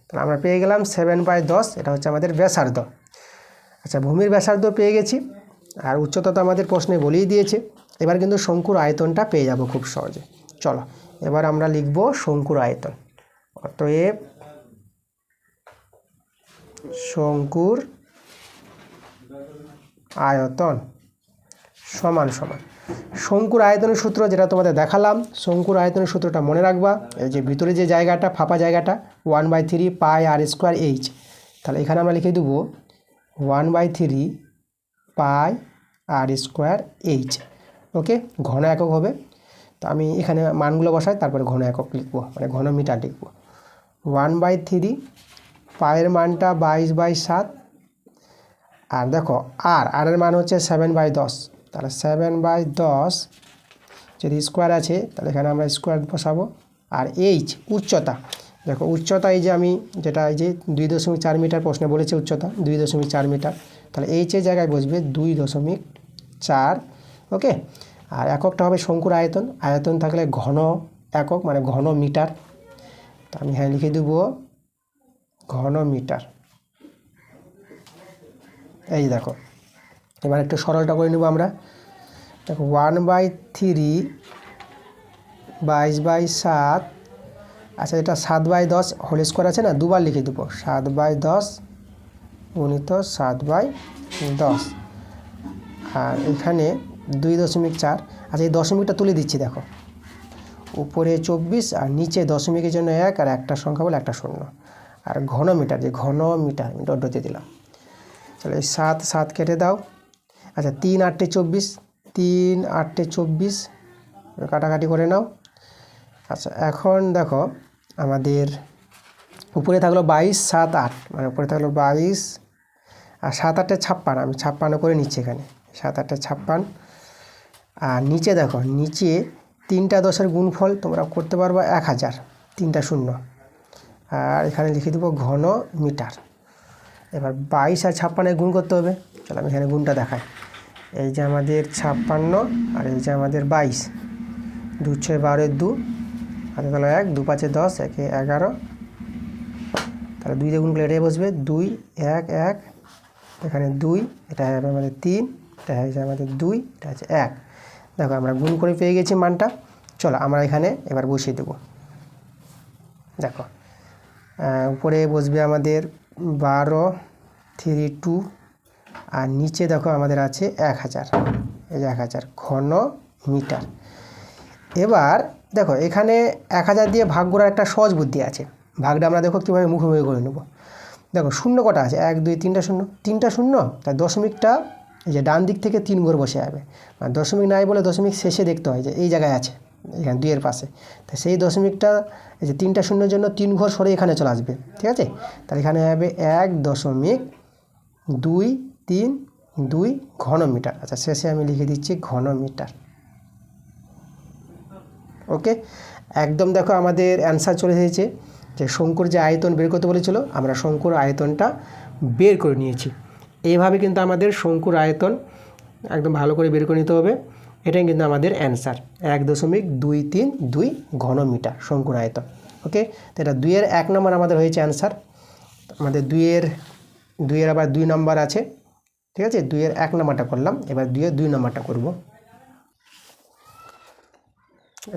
S1: তাহলে আমরা পেয়ে গেলাম 7/10, এটা হচ্ছে আমাদের ব্যাসার্ধ। আচ্ছা ভূমির ব্যাসার্ধ পেয়ে গেছি, আর উচ্চতা তো আমাদের প্রশ্নে বলেই দিয়েছে। এবার কিন্তু শঙ্কুর আয়তনটা পেয়ে যাব খুব সহজে। চলো এবার আমরা লিখব শঙ্কুর আয়তন। অতএব শঙ্কুর আয়তন সমান শঙ্কুর আয়তনের সূত্র যেটা তোমাদের দেখালাম, শঙ্কুর আয়তনের সূত্রটা মনে রাখবা। এই যে ভিতরে যে জায়গাটা, ফাঁপা জায়গাটা, 1/3 পাই আর স্কোয়ার এইচ। তাহলে এখানে আমরা লিখে দেবো 1/3 পাই আর স্কোয়ার এইচ। ওকে, ঘন একক হবে। তো আমি এখানে মানগুলো বসাই, তারপরে ঘন একক লিখবো, মানে ঘন মিটার লিখবো। 1/3 পায়ের মানটা 22/7, আর দেখো আর এর মান হচ্ছে 7/10, তাহলে 7/10 যদি স্কোয়ার আছে তাহলে এখানে আমরা স্কোয়ার বসাবো। আর এইচ উচ্চতা, দেখো উচ্চতা এই যে আমি যেটা এই যে 2.4 মিটার প্রশ্নে বলেছে উচ্চতা 2.4 মিটার, তাহলে এইচের জায়গায় বসবে 2.4। ওকে, আর এককটা হবে শঙ্কুর আয়তন, আয়তন থাকলে ঘন একক মানে ঘন মিটার, তো আমি হ্যাঁ লিখে দেবো ঘন মিটার। এই দেখো এবার একটু সরলটা করে নেব আমরা। দেখো 1/3 22/7, আচ্ছা এটা 7/10 হোল স্কোয়ার আছে না, দুবার লিখে দেবো 7/10 গুণিত 7/10, আর এখানে 2.4। আচ্ছা এই দশমিকটা তুলে দিচ্ছি, দেখো উপরে 24 আর নিচে দশমিকের জন্য 1 আর একটা সংখ্যা বলে একটা শূন্য, আর ঘন মিটার যে ঘন মিটার মিটার দিয়ে দিলাম। তাহলে এই 7 7 কেটে দাও। আচ্ছা 3 8 24, 3 8 24 কাটাকাটি করে নাও। আচ্ছা এখন দেখো আমাদের উপরে থাকলো 22 7 8, মানে উপরে থাকলো 22 আর 7 8 56, আমি 56 করে নিচ্ছি এখানে 7 8 56। আর নিচে দেখো নিচে 3টা 10-এর গুণফল তোমরা করতে পারবা 1000, 3টা শূন্য, আর এখানে লিখে দেবো ঘন মিটার। এবার 22 আর 56 গুণ করতে হবে, চলো আমি এখানে গুণটা দেখাই। এই যে আমাদের 56 আর এই যে আমাদের 22, 2 6 12 2, হাতে তাহলে 1 2 5 10, 1 11, তাহলে 2 দিয়ে গুণ করলে এটাই বসবে 2 1 1, এখানে 2, এটা হবে আমাদের 3, এটা হচ্ছে আমাদের 2, এটা হচ্ছে 1। দেখো আমরা গুণ করে পেয়ে গেছি মানটা। চলো আমরা এখানে এবার বসিয়ে দেব। দেখো উপরে বসবে আমাদের 12 3 2, আর নিচে দেখো আমাদের আছে 1000, এই যে 1000 ঘন মিটার। এবার দেখো এখানে 1000 দিয়ে ভাগ করার একটা সহজ বুদ্ধি আছে, ভাগটা আমরা দেখো কীভাবে মুখোমুখি করে নেব। দেখো শূন্য কটা আছে 1 2 3টা শূন্য, 3টা শূন্য, তাই দশমিকটা এই যে ডান দিক থেকে 3 ঘর বসে যাবে, মানে দশমিক নাই বলে দশমিক শেষে দেখতে হয় যে এই জায়গায় আছে, এখানে 2 এর পাশে, তাই সেই দশমিকটা এই যে 3টা শূন্যের জন্য 3 ঘর সরে এখানে চলে আসবে, ঠিক আছে। তাহলে এখানে হবে 1.232 ঘন মিটার। আচ্ছা শেষে আমি লিখে দিচ্ছি ঘন মিটার। ওকে, একদম দেখো আমাদের অ্যান্সার চলে এসেছে, যে শঙ্কুর যে আয়তন বের করতে বলেছিল আমরা শঙ্কুর আয়তনটা বের করে নিয়েছি। এইভাবে কিন্তু আমাদের শঙ্কুর আয়তন একদম ভালো করে বের করে নিতে হবে, এটাই কিন্তু আমাদের অ্যান্সার 1.232 ঘন মিটার শঙ্কুর আয়তন। ওকে, তো এটা 2-এর 1 নম্বর আমাদের হয়েছে অ্যান্সার। আমাদের 2-এর আবার 2 নম্বর আছে, ঠিক আছে। 2-এর 1 নম্বরটা করলাম, এবার 2-এর 2 নম্বরটা করব।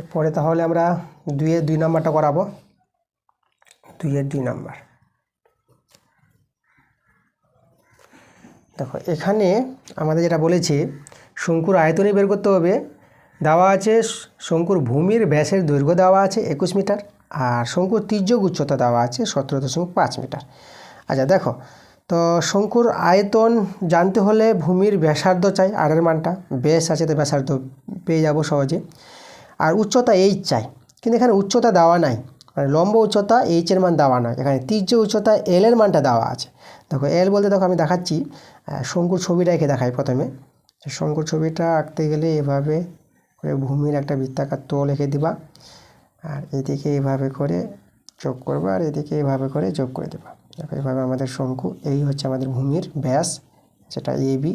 S1: এরপরে তাহলে আমরা 2-এর 2 নম্বরটা করাবো। 2-এর 2 নম্বর দেখো এখানে আমাদের যেটা বলেছে শঙ্কুর আয়তনই বের করতে হবে। দেওয়া আছে শঙ্কুর ভূমির ব্যাসের দৈর্ঘ্য দেওয়া আছে 21 মিটার, আর শঙ্কুর তির্যক উচ্চতা দেওয়া আছে 17.5 মিটার। আচ্ছা দেখো, তো শঙ্কুর আয়তন জানতে হলে ভূমির ব্যাসার্ধ চাই, আরের মানটা ব্যাস আছে তো ব্যাসার্ধ পেয়ে যাব সহজে, আর উচ্চতা এইচ চাই, কিন্তু এখানে উচ্চতা দেওয়া নাই, মানে লম্ব উচ্চতা এইচের মান দেওয়া নয়, এখানে তির্যক উচ্চতা এলের মানটা দেওয়া আছে। দেখো এল বলতে দেখো আমি দেখাচ্ছি, শঙ্কুর ছবিটা এঁকে দেখাই প্রথমে। শঙ্কুর ছবিটা আঁকতে গেলে এভাবে করে ভূমির একটা বৃত্তাকার তোল এঁকে দিবা, আর এদিকে এভাবে করে যোগ করবা, আর এদিকে এভাবে করে যোগ করে দেবা। দেখো এভাবে আমাদের শঙ্কু, এই হচ্ছে আমাদের ভূমির ব্যাস যেটা এবি,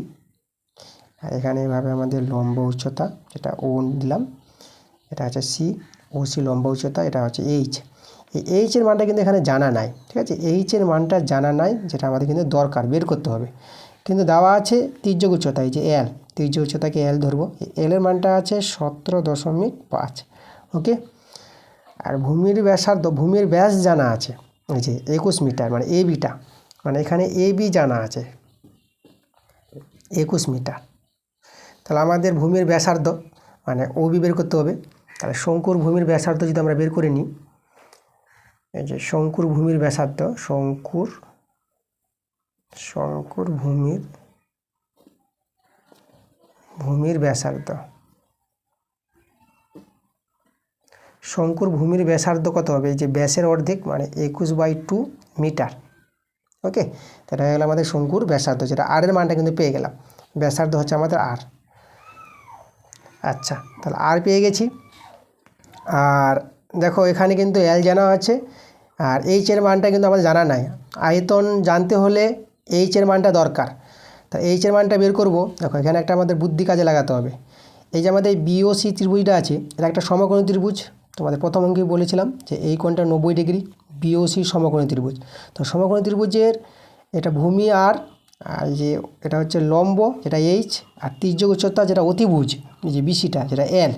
S1: আর এখানে এভাবে আমাদের লম্ব উচ্চতা যেটা ও দিলাম, এটা হচ্ছে সি, ও সি লম্ব উচ্চতা, এটা হচ্ছে এইচ। এই এইচের মানটা কিন্তু এখানে জানা নাই, ঠিক আছে। এইচের মানটা জানা নাই, যেটা আমাদের কিন্তু দরকার বের করতে হবে, কিন্তু দেওয়া আছে তির্যক উচ্চতা, এই যে এল, তির্যক উচ্চতাকে এল ধরবো, এলের মানটা আছে 17.5। ওকে, আর ভূমির ব্যাসার্ধ, ভূমির ব্যাস জানা আছে এই যে 21 মিটার, মানে এবিটা, মানে এখানে এবি জানা আছে 21 মিটার। তাহলে আমাদের ভূমির ব্যাসার্ধ মানে ওবি বের করতে হবে। তাহলে শঙ্কুর ভূমির ব্যাসার্ধ যদি আমরা বের করে নিই, এই যে শঙ্কুর ভূমির ব্যাসার্ধ, শঙ্কুর ভূমির ব্যাসার্ধ, শঙ্কুর ভূমির ব্যাসার্ধ কত হবে, এই যে ব্যাসের অর্ধেক মানে 21/2 মিটার। ওকে, এটা হয়ে গেল আমাদের শঙ্কুর ব্যাসার্ধ, যেটা আর এর মানটা কিন্তু পেয়ে গেলাম, ব্যাসার্ধ হচ্ছে আমাদের আর। আচ্ছা তাহলে আর পেয়ে গেছি, আর দেখো এখানে কিন্তু এল জানা আছে, আর এইচের মানটা কিন্তু আমাদের জানা নাই। আয়তন জানতে হলে এইচের মানটা দরকার। তা এইচের মানটা বের করব। দেখো এখানে একটা আমাদের বুদ্ধি কাজে লাগাতে হবে। এই যে আমাদের বিওসি ত্রিভুজটা আছে, এটা একটা সমকোণী ত্রিভুজ। তোমাদের প্রথম অঙ্কেই বলেছিলাম যে এই কোণটা 90 ডিগ্রি, বিওসি সমকোণী ত্রিভুজ। তো সমকোণী ত্রিভুজের এটা ভূমি আর যে এটা হচ্ছে লম্ব যেটা এইচ, আর তির্যক উচ্চতা যেটা অতিভুজ এই যে বিসিটা যেটা এল।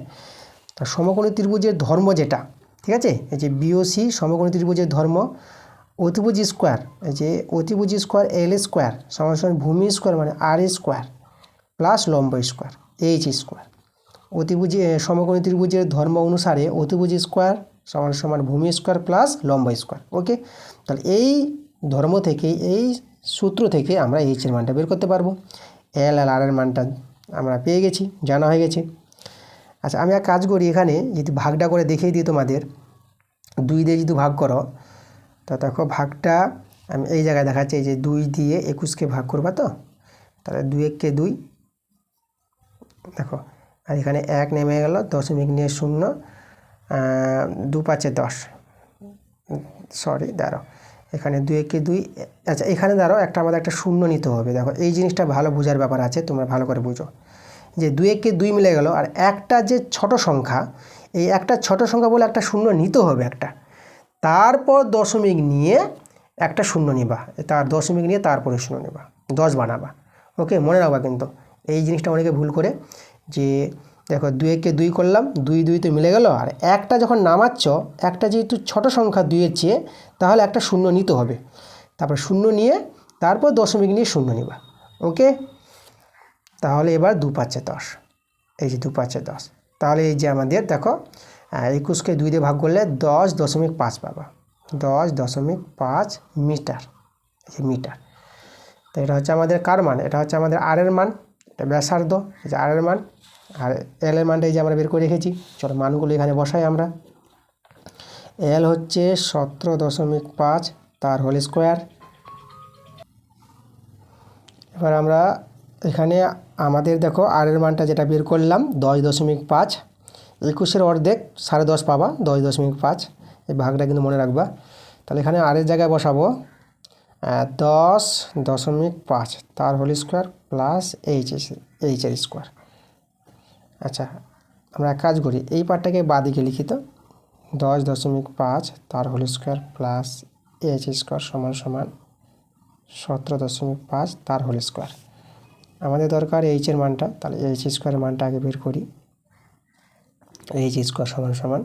S1: তো সমকোণী ত্রিভুজের ধর্ম যেটা, ঠিক আছে, এই যে বিওসি সমকোণী ত্রিভুজের ধর্ম অতিভুজ স্কোয়ার, এই যে অতিভুজ স্কোয়ার এল স্কোয়ার সমান সমান ভূমি স্কোয়ার মানে আর স্কোয়ার প্লাস লম্ব স্কোয়ার এইচ স্কোয়ার। অতিভুজ সমকোণী ত্রিভুজের ধর্ম অনুসারে অতিভুজ স্কোয়ার সমান সমান ভূমি স্কোয়ার প্লাস লম্ব স্কোয়ার। ওকে, তাহলে এই ধর্ম থেকে এই সূত্র থেকে আমরা এইচের মানটা বের করতে পারবো। এল আর আর এর মানটা আমরা পেয়ে গেছি, জানা হয়ে গেছে। আচ্ছা আমি এক কাজ করি, এখানে যদি ভাগটা করে দেখিয়ে দিই তোমাদের, 2 দিয়ে যদি ভাগ করো, তো দেখো ভাগটা আমি এই জায়গায় দেখাচ্ছি, এই যে 2 দিয়ে 21কে ভাগ করবা, তো তাহলে 2 1 কে 2, দেখো আর এখানে 1 নেমে গেল, দশমিক নিয়ে 0, 2 5 10, সরি দাঁড়াও, এখানে 2 1 কে 2, আচ্ছা এখানে দাঁড়াও একটা আমাদের একটা শূন্য নিতে হবে। দেখো এই জিনিসটা ভালো বোঝার ব্যাপার আছে, তোমরা ভালো করে বুঝো যে 2 1 কে 2 মিলে গেল, আর একটা যে ছোট সংখ্যা, এই একটা ছোট সংখ্যা বলে একটা শূন্য নিতে হবে একটা, তারপর দশমিক নিয়ে একটা শূন্য নিবা, তার দশমিক নিয়ে তারপরে শূন্য নিবা, 10 বানাবা। ওকে, মনে রাখবা কিন্তু এই জিনিসটা অনেকে ভুল করে, যে দেখো 2 1 কে 2 করলাম, 2 2 তো মিলে গেল, আর একটা যখন নামাচ্ছ, একটা যেহেতু ছোট সংখ্যা 2 এর চেয়ে, তাহলে একটা শূন্য নিতে হবে, তারপর শূন্য নিয়ে তারপর দশমিক নিয়ে শূন্য নিবা। ওকে, তাহলে এবার 2 5 10, এই যে 2 5 10, তাহলে এই যে আমাদের দেখো 21কে 2 দিয়ে ভাগ করলে 10.5 পাবা, 10.5 মিটার, এই যে মিটার। তো এটা হচ্ছে আমাদের কার মান, এটা হচ্ছে আমাদের আর এর মান, এটা ব্যাসার্ধ, এই যে আর এর মান, আর এল এর মানটা এই যে আমরা বের করে রেখেছি। চলো মানগুলো এখানে বসাই আমরা। এল হচ্ছে 17.5 তার হোল স্কোয়ার। এবার আমরা এখানে আমাদের দেখো আর এর মানটা যেটা বের করলাম 10.5, 21-এর অর্ধেক 10.5 পাবা, 10.5, এই ভাগটা কিন্তু মনে রাখবা। তাহলে এখানে আর এর জায়গায় বসাবো 10.5 তার হোল স্কোয়ার প্লাস এইচের স্কোয়ার। আচ্ছা আমরা এক কাজ করি, এই পার্টটাকে বাদিকে লিখি, তো 10.5 তার whole square plus H square সমান সমান 17.5 তার হোল স্কোয়ার। আমাদের দরকার এইচের মানটা, তাহলে এইচ স্কোয়ারের মানটা আগে বের করি। এইচ স্কোয়ার সমান সমান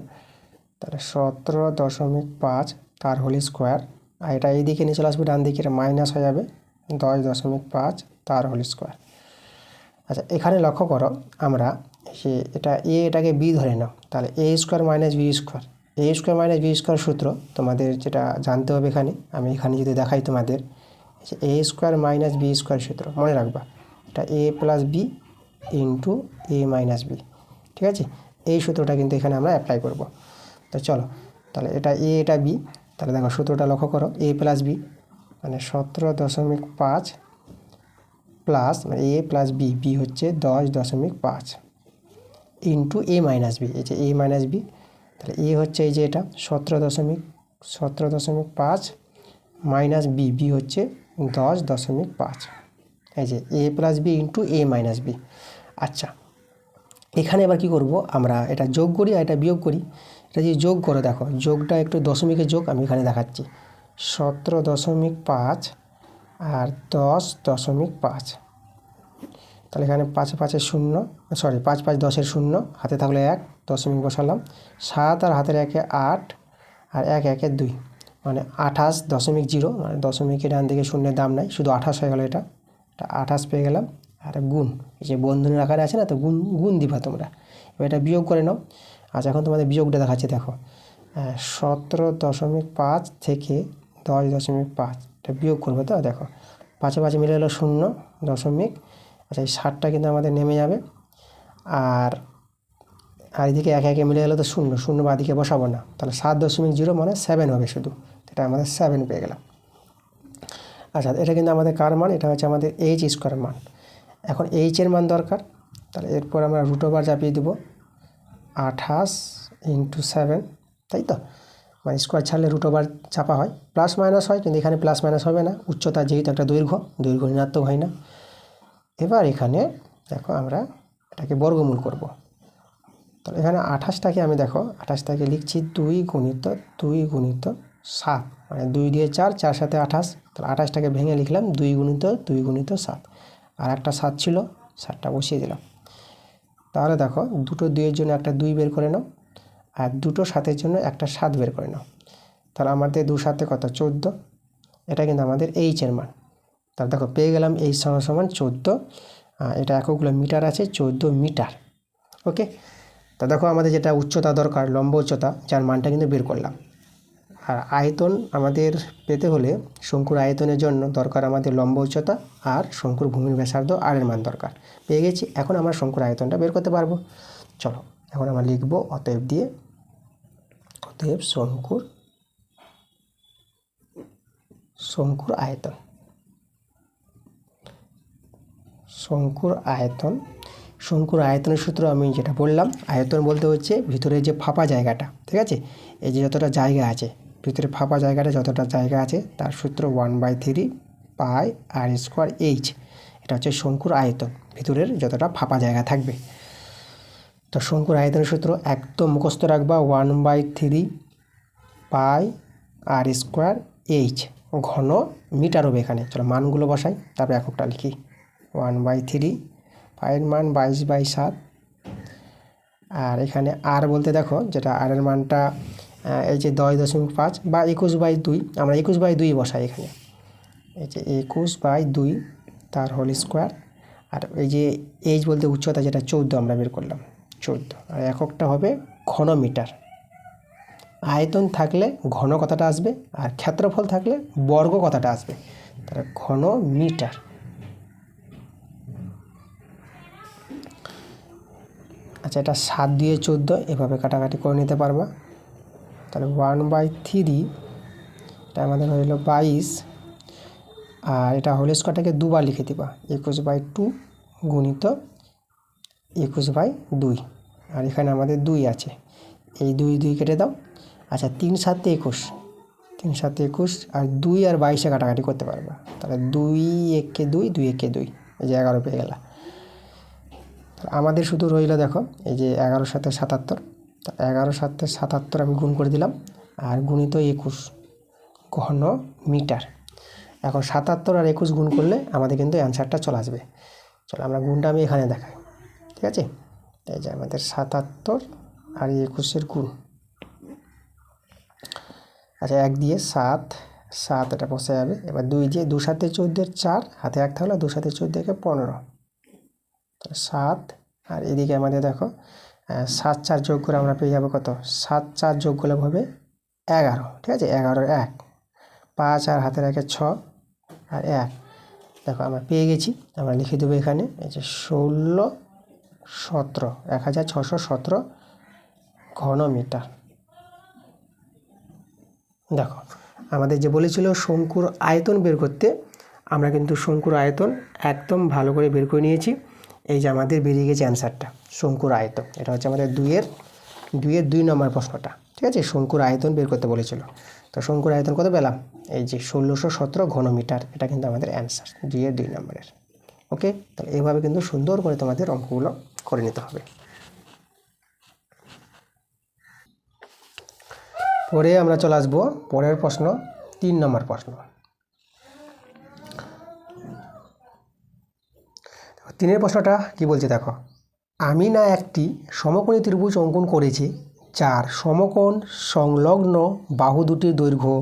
S1: তাহলে 17.5 তার হোল স্কোয়ার, আর এটা এই দিকে নিয়ে চলে আসবে, ডান দিকে এটা মাইনাস হয়ে যাবে, 10.5 তার হোল স্কোয়ার। আচ্ছা এখানে লক্ষ্য করো, আমরা সে এটা এটাকে বি ধরে নাও, তাহলে এ স্কোয়ার মাইনাস বি স্কোয়ার, এ স্কোয়ার মাইনাস বি স্কোয়ার সূত্র তোমাদের যেটা জানতে হবে এখানে, আমি এখানে যদি দেখাই তোমাদের, এ স্কোয়ার মাইনাস বি স্কোয়ার সূত্র মনে রাখবা, এটা এ প্লাস বি ইন্টু এ মাইনাস বি, ঠিক আছে, এই সূত্রটা কিন্তু এখানে আমরা অ্যাপ্লাই করব। তো চলো তাহলে এটা এ এটা বি, তাহলে দেখো সূত্রটা লক্ষ্য করো, এ প্লাস বি মানে 17.5 প্লাস মানে এ প্লাস বি, বি হচ্ছে 10.5 ইন্টু এ মাইনাস বি, এই যে এ মাইনাস বি, তাহলে এ হচ্ছে এই যে এটা 17.5 মাইনাস বি, বি হচ্ছে 10.5, এই যে এ প্লাস বি ইন্টু এ মাইনাস বি। আচ্ছা এখানে এবার কি করব, আমরা এটা যোগ করি আর এটা বিয়োগ করি। এটা যদি যোগ করো, দেখো যোগটা একটু দশমিকের যোগ আমি এখানে দেখাচ্ছি, 17.5 আর 10.5, তাহলে এখানে 5 5 0, সরি 5 5 10 0, হাতে থাকলে 1, দশমিক বসালাম, 7 আর হাতের 1 8, আর 1 1 2, মানে 28.0, মানে দশমিকের ডান দিকে শূন্যের দাম নাই, শুধু 28 হয়ে গেল, এটা 28 পেয়ে গেলাম, আর গুণ এই যে বন্ধনীর আকারে আছে না, তো গুণ গুণ দিবা তোমরা। এবার এটা বিয়োগ করে নাও। আচ্ছা এখন তোমাদের বিয়োগটা দেখাচ্ছি, দেখো 17.5 থেকে 10.5, এটা বিয়োগ করবে, তো দেখো 5 5 মিলে হলো 0 দশমিক, আচ্ছা এই 60টা কিন্তু আমাদের নেমে যাবে, আর এদিকে 1 1 মিলে গেলে তো 0 0 বাদিকে বসাবো না, তাহলে 7.0 মানে 7 হবে শুধু, এটা আমাদের 7 পেয়ে গেলাম। আচ্ছা এটা কিন্তু আমাদের কার মান, এটা হচ্ছে আমাদের এইচ স্কোয়ারের মান। এখন এইচের মান দরকার, তাহলে এরপর আমরা রুট ওভার চাপিয়ে দেবো 28 × 7, তাই তো, মানে স্কোয়ার ছাড়লে রুট ওভার চাপা হয়, প্লাস মাইনাস হয়, কিন্তু এখানে প্লাস মাইনাস হবে না, উচ্চতা যেহেতু একটা দৈর্ঘ্য ঋণাত্মক হয় না। এবার এখানে দেখো আমরা এটাকে বর্গমূল করব। তাহলে এখানে 28টাকে আমি দেখো 28টাকে লিখছি 2 × 7, মানে 2 দিয়ে 4, 4 সাথে 28, তাহলে 28টাকে ভেঙে লিখলাম 2 × 7, আর একটা 7 ছিল, 7টা বসিয়ে দিলাম। তাহলে দেখো দুটো 2-এর জন্য একটা 2 বের করে নাও, আর দুটো 7-এর জন্য একটা 7 বের করে নাও। তাহলে আমাদের 2 7 কত 14, এটা কিন্তু আমাদের এইচের মান। তাহলে দেখো পেয়ে গেলাম এইচ সমান 14, এটা এককগুলো মিটার আছে, 14 মিটার। ওকে, তা দেখো আমাদের যেটা উচ্চতা দরকার, লম্ব উচ্চতা, যার মানটা কিন্তু বের করলাম। আর আয়তন আমাদের পেতে হলে শঙ্কুর আয়তনের জন্য দরকার আমাদের লম্ব উচ্চতা আর শঙ্কুর ভূমির ব্যাসার্ধ আর এর মান দরকার। পেয়ে গেছি, এখন আমরা শঙ্কুর আয়তনটা বের করতে পারবো। চলো এখন আমরা লিখব অতএব দিয়ে, অতএব শঙ্কুর আয়তন। শঙ্কুর আয়তনের সূত্র আমি যেটা বললাম, আয়তন বলতে হচ্ছে ভিতরে যে ফাঁপা জায়গাটা, ঠিক আছে, এই যে যতটা জায়গা আছে, ভিতরে ফাঁপা জায়গাটা যতটা জায়গা আছে তার সূত্র 1/3 পাই আর স্কোয়ার এইচ। এটা হচ্ছে শঙ্কুর আয়তন, ভিতরের যতটা ফাঁপা জায়গা থাকবে। তো শঙ্কুর আয়তনের সূত্র একদম মুখস্থ রাখবা, 1/3 পাই আর স্কোয়ার এইচ, ঘন মিটার হবে এখানে। চলো মানগুলো বসাই, তারপরে এককটা লিখি। 1/3, পায়ের মান 22/7, আর এখানে আর বলতে দেখো যেটা আর এর মানটা এই যে 10.5 বা 21/2, আমরা 21/2 বসাই এখানে, এই যে 21/2 তার হোল স্কোয়ার। আর এই যে এইচ বলতে উচ্চতা যেটা 14 আমরা বের করলাম, 14, আর এককটা হবে ঘন মিটার। আয়তন থাকলে ঘন কথাটা আসবে, আর ক্ষেত্রফল থাকলে বর্গ কথাটা আসবে, তাহলে ঘন মিটার। আচ্ছা, এটা 7 দিয়ে 14 এভাবে কাটাকাটি করে নিতে পারবা। তাহলে 1/3, এটা আমাদের হইল 22, আর এটা হোল স্কোয়ারটাকে দুবার লিখে দিবা, 21/2 গুণিত 21/2, আর এখানে আমাদের 2 আছে, এই 2 কেটে দাও। আচ্ছা, 3 7 21, 3 7 21, আর 2 আর 22 কাটাকাটি করতে পারবা, তাহলে 2 1 2, 2 1 2, এই যে 11 পেয়ে গেলা। আমাদের শুধু রইল দেখো এই যে 11 7 77, তা 11 7 77 আমি গুণ করে দিলাম, আর গুণিত 21 ঘন মিটার। এখন 77 আর 21 গুণ করলে আমাদের কিন্তু অ্যান্সারটা চলে আসবে। চলো আমরা গুণটা আমি এখানে দেখাই, ঠিক আছে। এই যে আমাদের 77 আর 21-এর গুণ। আচ্ছা, 1 দিয়ে 7, 7 এটা বসে যাবে। এবার 2 দিয়ে 2 7 14, 4 হাতে 1 থাকলে 2 7 14 15, 7, আর এদিকে আমাদের দেখো 7 4 যোগ করে আমরা পেয়ে যাবো কত, 7 4 যোগ করলে হবে 11, ঠিক আছে, 11 1, 5 আর হাতের 1 6, আর 1, দেখো আমরা পেয়ে গেছি। আমরা লিখে দেবো এখানে এই যে 1617 ঘন মিটার। দেখো আমাদের যে বলেছিল শঙ্কুর আয়তন বের করতে, আমরা কিন্তু শঙ্কুর আয়তন একদম ভালো করে বের করে নিয়েছি। এই যে আমাদের বেরিয়ে গেছে অ্যান্সারটা, শঙ্কুর আয়তন। এটা হচ্ছে আমাদের 2-এর 2 নম্বর প্রশ্নটা, ঠিক আছে, শঙ্কুর আয়তন বের করতে বলেছিল। তো শঙ্কুর আয়তন কত পেলাম, এই যে 1617 ঘন মিটার, এটা কিন্তু আমাদের অ্যান্সার 2-এর 2 নম্বরের। ওকে, তাহলে এইভাবে কিন্তু সুন্দর করে তোমাদের অঙ্কগুলো করে নিতে হবে। পরে আমরা চলে আসবো পরের প্রশ্ন, 3 নম্বর প্রশ্ন। 3-এর প্রশ্নটা কি বলছে দেখো, আমিনা একটি সমকোণী ত্রিভুজ অঙ্কন করেছে, যার সমকোণ সংলগ্ন বাহু দুটির দৈর্ঘ্য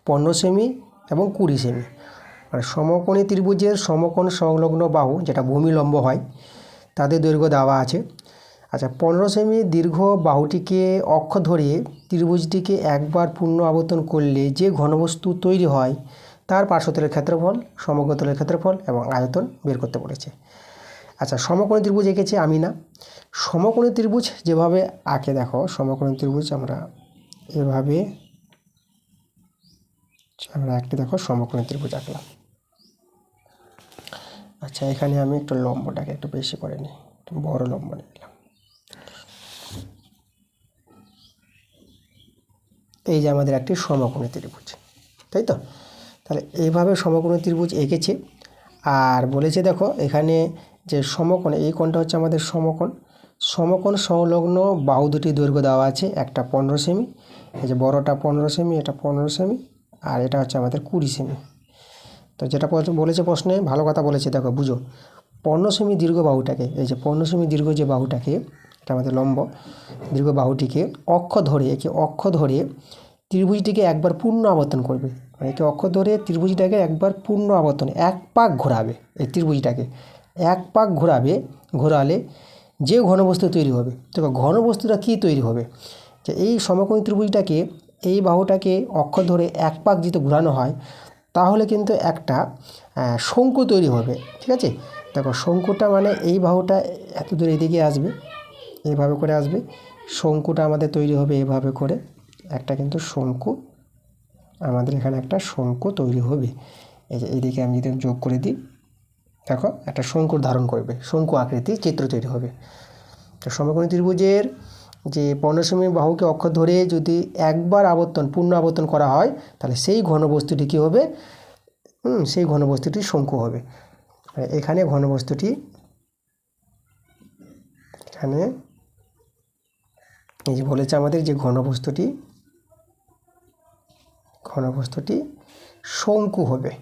S1: 15 সেমি এবং 20 সেমি। মানে সমকোণী ত্রিভুজের সমকোণ সংলগ্ন বাহু, যেটা ভূমি লম্ব হয়, তাদের দৈর্ঘ্য দেওয়া আছে। আচ্ছা, 15 সেমি দীর্ঘ বাহুটিকে অক্ষ ধরে ত্রিভুজটিকে একবার পূর্ণ আবর্তন করলে যে ঘনবস্তু তৈরি হয় তার পার্শ্বতলের ক্ষেত্রফল, সমগ্রতলের ক্ষেত্রফল এবং আয়তন বের করতে বলেছে। আচ্ছা, সমকোণী ত্রিভুজ এঁকেছে আমিনা। সমকোণী ত্রিভুজ যেভাবে আঁকে দেখো, সমকোণী ত্রিভুজ আমরা এভাবে একটি দেখো সমকোণী ত্রিভুজ আঁকলাম। আচ্ছা, এখানে আমি একটু লম্বটাকে একটু বেশি করে নিই, একটু বড় লম্ব নিলাম। এই যে আমাদের একটি সমকোণী ত্রিভুজ, তাই তো। তাহলে এইভাবে সমকোণী ত্রিভুজ এঁকেছে। আর বলেছে দেখো এখানে যে সমকোণ, এই কোণটা হচ্ছে আমাদের সমকোণ। সমকোণ সংলগ্ন বাহু দুটি দৈর্ঘ্য দেওয়া আছে, একটা 15 সেমি, এই যে বড়টা 15 সেমি, এটা 15 সেমি, আর এটা হচ্ছে আমাদের 20 সেমি। তো যেটা বলেছে প্রশ্নে, ভালো কথা বলেছে, দেখো বুঝো। 15 সেমি দীর্ঘ বাহুটাকে, এই যে 15 সেমি দীর্ঘ যে বাহুটাকে, এটা আমাদের লম্ব দীর্ঘ বাহুটিকে একে অক্ষ ধরে ত্রিভুজটিকে একবার পূর্ণ আবর্তন করবে। মানে একে অক্ষ ধরে ত্রিভুজটাকে একবার পূর্ণ আবর্তন, এক পাক ঘোরাবে। এই ত্রিভুজটাকে এক পাক ঘোরালে যে ঘনবস্তু তৈরি হবে, দেখো ঘনবস্তুটা কী তৈরি হবে, যে এই সমকোণী ত্রিভুজটাকে, এই বাহুটাকে অক্ষ ধরে এক পাক যদি ঘোরানো হয়, তাহলে কিন্তু একটা শঙ্কু তৈরি হবে। ঠিক আছে, দেখো শঙ্কুটা মানে এই বাহুটা এত দূর এদিকে আসবে, এইভাবে করে আসবে, শঙ্কুটা আমাদের তৈরি হবে এভাবে করে একটা, কিন্তু শঙ্কু আমাদের এখানে একটা শঙ্কু তৈরি হবে। এই যে এইদিকে আমি যদি যোগ করে দিই, দেখো একটা শঙ্কুর ধারণ করবে, শঙ্কু আকৃতির চিত্র তৈরি হবে। তো সমকোণী ত্রিভুজের যে 15 সেমি বাহুকে অক্ষ ধরে যদি একবার পূর্ণ আবর্তন করা হয়, তাহলে সেই ঘনবস্তুটি কী হবে, সেই ঘনবস্তুটি শঙ্কু হবে। এখানে ঘনবস্তুটি, এখানে এই যে বলেছে আমাদের যে ঘনবস্তুটি শঙ্কু হবে,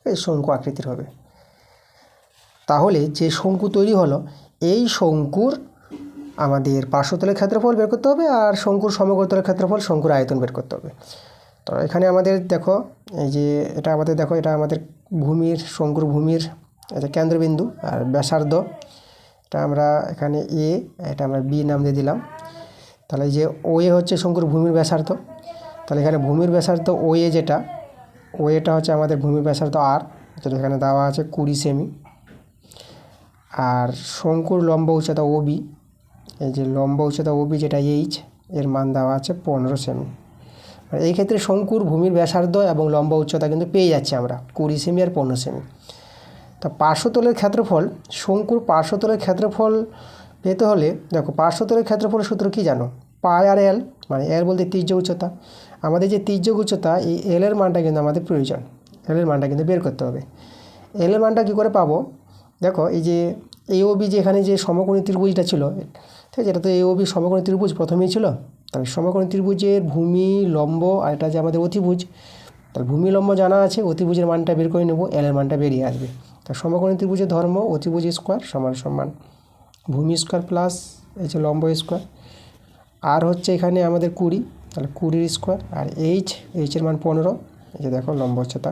S1: এই শঙ্কু আকৃতির হবে। তাহলে যে শঙ্কু তৈরি হলো, এই শঙ্কুর আমাদের পার্শ্বতলের ক্ষেত্রফল বের করতে হবে, আর শঙ্কুর সমগ্রতলের ক্ষেত্রফল, শঙ্কুর আয়তন বের করতে হবে। তো এখানে আমাদের দেখো, এই যে এটা আমাদের দেখো, এটা আমাদের শঙ্কুর ভূমির এটা কেন্দ্রবিন্দু, আর ব্যাসার্ধ এটা আমরা এখানে এ, এটা আমরা বি নাম দিয়ে দিলাম। তাহলে যে ও এ হচ্ছে শঙ্কুর ভূমির ব্যাসার্ধ। তাহলে এখানে ভূমির ব্যাসার্ধ ও এটা হচ্ছে আমাদের ভূমির ব্যাসার্ধ আর, যেটা এখানে দেওয়া আছে 20 সেমি। আর শঙ্কুর লম্ব উচ্চতা ওবি, এই যে লম্ব উচ্চতা ওবি যেটা এইচ, এর মান দেওয়া আছে 15 সেমি। এই ক্ষেত্রে শঙ্কুর ভূমির ব্যাসার্ধ এবং লম্ব উচ্চতা কিন্তু পেয়ে যাচ্ছি আমরা, 20 সেমি আর 15 সেমি। তা পার্শ্বতলের ক্ষেত্রফল, শঙ্কুর পার্শ্বতলের ক্ষেত্রফল পেতে হলে দেখো, পার্শ্বতলের ক্ষেত্রফলের সূত্র কী জানো, পাই আর এল, মানে এল বলতে তির্যক উচ্চতা। আমাদের যে তির্যক উচ্চতা, এই এলের মানটা কিন্তু আমাদের প্রয়োজন, এলের মানটা কিন্তু বের করতে হবে। এলের মানটা কী করে পাবো, দেখো এই যে এওবি, যে এখানে যে সমকোণী ত্রিভুজটা ছিল, ঠিক আছে, এটা তো এওবি সমকোণী ত্রিভুজ প্রথমেই ছিল। তাহলে সমকোণী ত্রিভুজের ভূমি, লম্ব, আর এটা যে আমাদের অতিভুজ, তাহলে ভূমি লম্ব জানা আছে, অতিভুজের মানটা বের করে নেব, এলের মানটা বেরিয়ে আসবে। তা সমকোণী ত্রিভুজের ধর্ম অতিভুজ স্কোয়ার সমান ভূমি স্কোয়ার প্লাস এই যে লম্ব স্কোয়ার, আর হচ্ছে এখানে আমাদের 20, তাহলে 20 স্কোয়ার, আর এইচের মান 15, এই যে দেখো লম্ব উচ্চতা,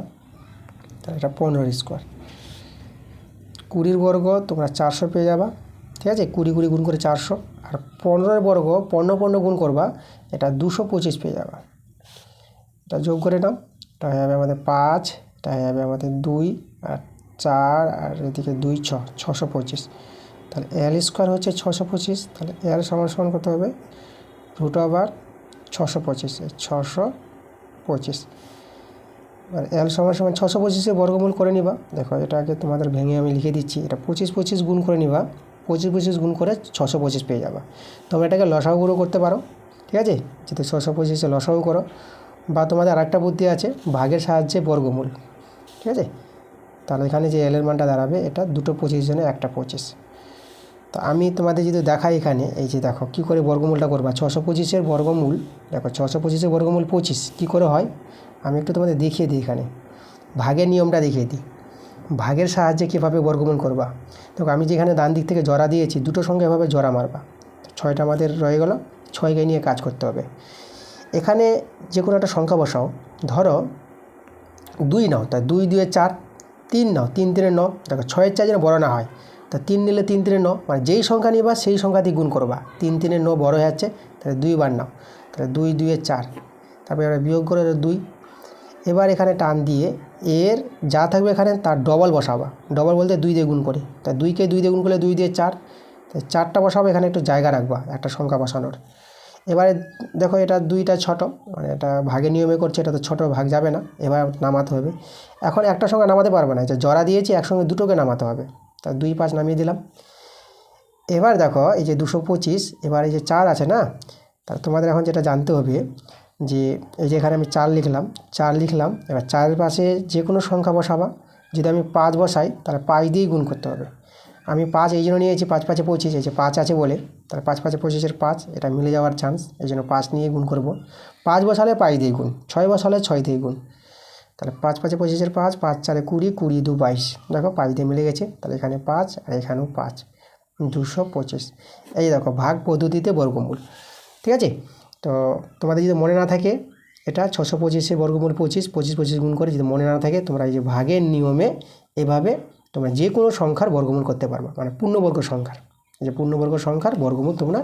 S1: তাহলে এটা 15 স্কোয়ার। 20 বর্গ তোমরা 400 পেয়ে যাবা, ঠিক আছে, 20 গুণ করে 400, আর 15 বর্গ 15 গুণ করবা, এটা 225 পেয়ে যাবা। এটা যোগ করে নাও, এটা হয়ে যাবে আমাদের 5, এটা হয়ে যাবে আমাদের 2 আর 4, আর এদিকে 2 625। তাহলে এল স্কোয়ার হচ্ছে 625, তাহলে এল সমান কত হবে, √625, 625। আর এল সমান 625 বর্গমূল করে নিবা। দেখো এটা আগে তোমাদের ভেঙে আমি লিখে দিচ্ছি, এটা 25 গুণ করে নিবা, 25 গুণ করে 625 পেয়ে যাবা। তোমরা এটাকে লসাগুও করতে পারো, ঠিক আছে, যদি 625 লসাগু করো, বা তোমাদের আরেকটা বুদ্ধি আছে, ভাগের সাহায্যে বর্গমূল, ঠিক আছে। তাহলে এখানে যে এলের মানটা দাঁড়াবে, এটা 2 25 জনে 1 25। তো আমি তোমাদের যদি দেখাই এখানে, এই যে দেখো কী করে বর্গমূলটা করবা, 625 বর্গমূল, দেখো 625 বর্গমূল 25 কী করে হয়, আমি একটু তোমাদের দেখিয়ে দিই। এখানে ভাগের নিয়মটা দেখিয়ে দিই, ভাগের সাহায্যে কীভাবে বর্গমূল করবা। দেখো আমি যেখানে ডান দিক থেকে জোড়া দিয়েছি, দুটো সঙ্গে এভাবে জোড়া মারবা, 6টা আমাদের রয়ে গেল, 6কে নিয়ে কাজ করতে হবে। এখানে যে কোনো একটা সংখ্যা বসাও, ধরো 2 নাও, তা 2 2 4, 3 নাও, 3 3 9, দেখো 6-এর 4 যেন বড় না হয়, তা 3 নিলে 3 3 9, মানে যেই সংখ্যা নিবা সেই সংখ্যা দিয়ে গুণ করবা, 3 3 9 বড় হয়ে যাচ্ছে, তাহলে 2 বার নাও, তাহলে 2 2 4, তারপরে এবার বিয়োগ করে 2। এবার এখানে টান দিয়ে এর যা থাকবে এখানে তার ডবল বসাবা, ডবল বলতে 2 দিয়ে গুণ করে, তা 2কে 2 দিয়ে গুণ করলে 2 দিয়ে 4, তাই 4টা বসাবো, এখানে একটু জায়গা রাখবা একটা সংখ্যা বসানোর। এবারে দেখো এটা 2টা ছোট, মানে এটা ভাগের নিয়মে করছে, এটা তো ছোটো ভাগ যাবে না, এবার নামাতে হবে। এখন একটা সংখ্যা নামাতে পারবে না, যে জোড়া দিয়েছি একসঙ্গে দুটোকে নামাতে হবে, তা 2 5 নামিয়ে দিলাম। এবার দেখো এই যে 225, এবার এই যে 4 আছে না, তাহলে তোমাদের এখন যেটা জানতে হবে যে এই যে এখানে আমি 4 লিখলাম, এবার 4-এর পাশে যে কোনো সংখ্যা বসাবা। যদি আমি 5 বসাই তাহলে 5 দিয়েই গুণ করতে হবে। আমি 5 এই জন্য নিয়েছি, 5 5 25, এই যে 5 আছে বলে, তাহলে 5 5 25-এর 5, এটা মিলে যাওয়ার চান্স, এই জন্য 5 নিয়ে গুণ করব। 5 বসালে 5 দিয়ে গুণ, 6 বসালে 6 দিয়ে গুণ, তাহলে 5 5 25-এর 5, 5 4 20, 20 2 22, দেখো 5 দিয়ে মিলে গেছে, তাহলে এখানে 5 আর এখানেও 5, 225। এই দেখো ভাগ পদ্ধতিতে বর্গমূল, ঠিক আছে। তো তোমাদের যদি মনে না থাকে, এটা 625-এর বর্গমূল 25, 25 25 গুণ করে যদি মনে না থাকে, তোমরা এই যে ভাগের নিয়মে এভাবে তোমরা যে কোনো সংখ্যার বর্গমূল করতে পারবা, মানে পূর্ণবর্গ সংখ্যার, এই যে পূর্ণবর্গ সংখ্যার বর্গমূল তোমরা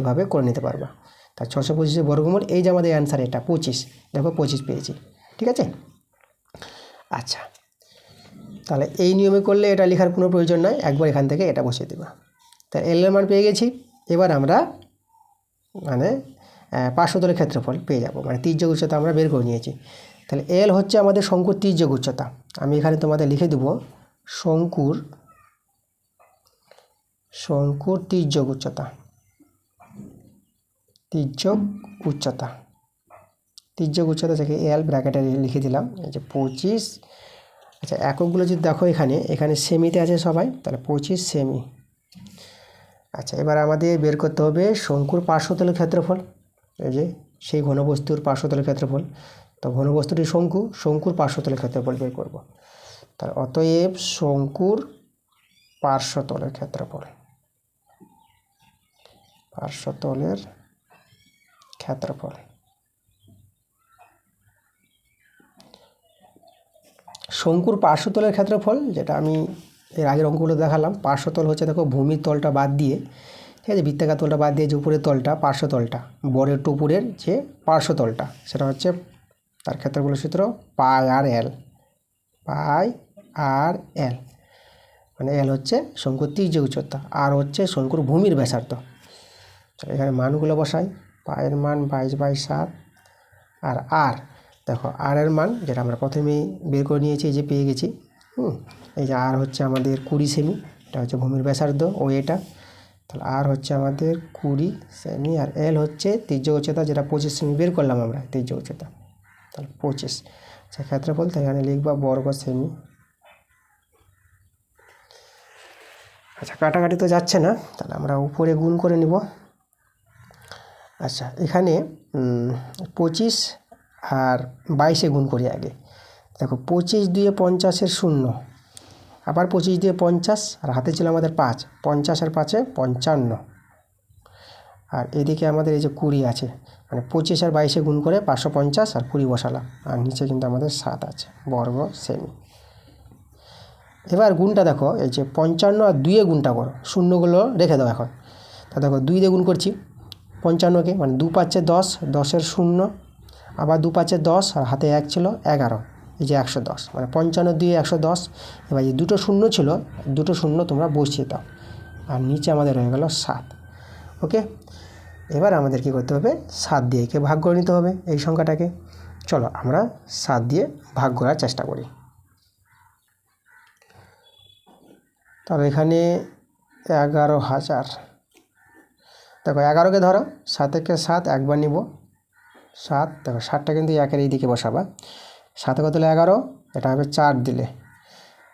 S1: এভাবে করে নিতে পারবা। তা 625-এর বর্গমূল, এই যে আমাদের অ্যান্সার এটা 25, দেখো 25 পেয়েছি, ঠিক আছে। আচ্ছা, তাহলে এই নিয়মে করলে এটা লেখার কোনো প্রয়োজন নাই, একবার এখান থেকে এটা বসিয়ে দেবা। তা এল এর মান পেয়ে গেছি, এবার আমরা মানে পার্শ্বতলের ক্ষেত্রফল পেয়ে যাব, মানে তির্যক উচ্চতা আমরা বের করে নিয়েছি। তাহলে এল হচ্ছে আমাদের শঙ্কুর তির্যক উচ্চতা। আমি এখানে তোমাদের লিখে দেব শঙ্কুর তির্যক উচ্চতা, তির্যক উচ্চতা থেকে এল ব্র্যাকেটে লিখে দিলাম, এই যে 25। আচ্ছা, এককগুলো যদি দেখো এখানে সেমিতে আছে সবাই, তাহলে 25 সেমি। আচ্ছা, এবার আমাদের বের করতে হবে শঙ্কুর পার্শ্বতলের ক্ষেত্রফল, এই যে সেই ঘনবস্তুর পার্শ্বতলের ক্ষেত্রফল। তো ঘনবস্তুটি শঙ্কুর পার্শ্বতলের ক্ষেত্রফল বের করব। তার অতএব শঙ্কুর পার্শ্বতলের ক্ষেত্রফল, শঙ্কুর পার্শ্বতলের ক্ষেত্রফল, যেটা আমি এর আগের অঙ্কগুলো দেখালাম। পার্শ্বতল হচ্ছে দেখো ভূমির তলটা বাদ দিয়ে, ঠিক আছে, বৃত্তাকার তলটা বাদ দিয়ে যে উপরের তলটা, পার্শ্বতলটা, বরের টুপুরের যে পার্শ্বতলটা, সেটা হচ্ছে তার ক্ষেত্রফলের সূত্র পাই আর এল, মানে এল হচ্ছে শঙ্কুর তির্যক উচ্চতা, আর হচ্ছে শঙ্কুর ভূমির ব্যাসার্ধ। এখানে মানগুলো বসাই, পায়ের মান 22/7, আর দেখো আর এর মান যেটা আমরা প্রথমেই বের করে নিয়েছি, এই যে পেয়ে গেছি। এই যে আর হচ্ছে আমাদের 20 সেমি, এটা হচ্ছে ভূমির ব্যাসার্ধ ও এটা, তাহলে আর হচ্ছে আমাদের 20 সেমি, আর এল হচ্ছে তির্যক উচ্চতা, যেটা 25 সেমি বের করলাম আমরা তির্যক উচ্চতা, তাহলে 25। আচ্ছা, ক্ষেত্রফল তো এখানে লিখবা বর্গ সেমি। আচ্ছা, কাটাকাটি তো যাচ্ছে না, তাহলে আমরা উপরে গুণ করে নিব। আচ্ছা, এখানে 25 আর 22-এ গুণ করি আগে। দেখো 25 দিয়ে 50-এর 0, আবার 25 দিয়ে 50, আর হাতে ছিল আমাদের 5, 50 আর 5-এ 55, আর এদিকে আমাদের এই যে 20 আছে, মানে 25 আর 22-এ গুণ করে 550 আর 20 বসালাম, আর নিচে কিন্তু আমাদের 7 আছে বর্গ সেমি। এবার গুণটা দেখো, এই যে 55 আর 2-এ গুণটা করো, শূন্যগুলো রেখে দাও এখন। তা দেখো 2 দিয়ে গুণ করছি 55-কে, মানে 2 5-এ 10, 10-এর 0, আবার 2 5-এ 10, আর হাতে 1 ছিল 11, এই যে 110, মানে 55 2 110। এবার যে দুটো শূন্য ছিল, দুটো শূন্য তোমরা বসিয়ে দাও, আর নিচে আমাদের হয়ে গেল 7। ওকে, এবার আমাদের কী করতে হবে, 7 দিয়ে একে ভাগ করে নিতে হবে এই সংখ্যাটাকে। চলো আমরা 7 দিয়ে ভাগ করার চেষ্টা করি। তাহলে এখানে 11,000, দেখো 11-কে ধরো, 7-একে 7 একবার নিব, 7, দেখো 7টা কিন্তু 1-এর এই দিকে বসাবা, 7 কত হলো 11, এটা হবে 4 দিলে।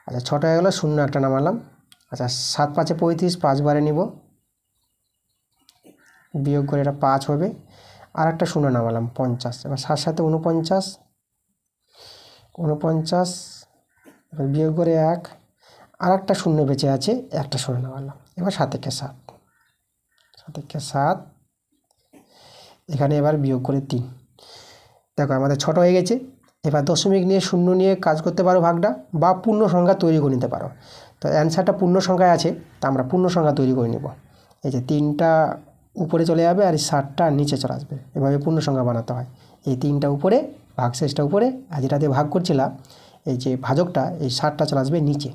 S1: আচ্ছা, 6টা হয়ে গেলো, 0 একটা নামালাম। আচ্ছা, 7 5-এ 35, 5 বারে নিব, বিয়োগ করে এটা 5 হবে, আর একটা 0 নামালাম 50, এবার 7 7-এ 49, এবার বিয়োগ করে 1, আর একটা 0 বেঁচে আছে, একটা 0 নামালাম, এবার 7-একে 7, এখানে এবার বিয়োগ করে 3। দেখো আমাদের 6টা হয়ে গেছে। এবার দশমিক নিয়ে 0 নিয়ে কাজ করতে পারো ভাগটা, বা পূর্ণ সংখ্যা তৈরি করে নিতে পারো। তো অ্যান্সারটা পূর্ণ সংখ্যায় আছে, তা আমরা পূর্ণ সংখ্যা তৈরি করে নেব। এই যে 3টা উপরে চলে যাবে, আর এই 7টা নিচে চলে আসবে, এভাবে পূর্ণ সংখ্যা বানাতে হয়। এই 3টা উপরে, ভাগশেষটা উপরে, আর যেটা দিয়ে ভাগ করছিলাম এই যে ভাজকটা, এই 7টা চলে আসবে নিচে।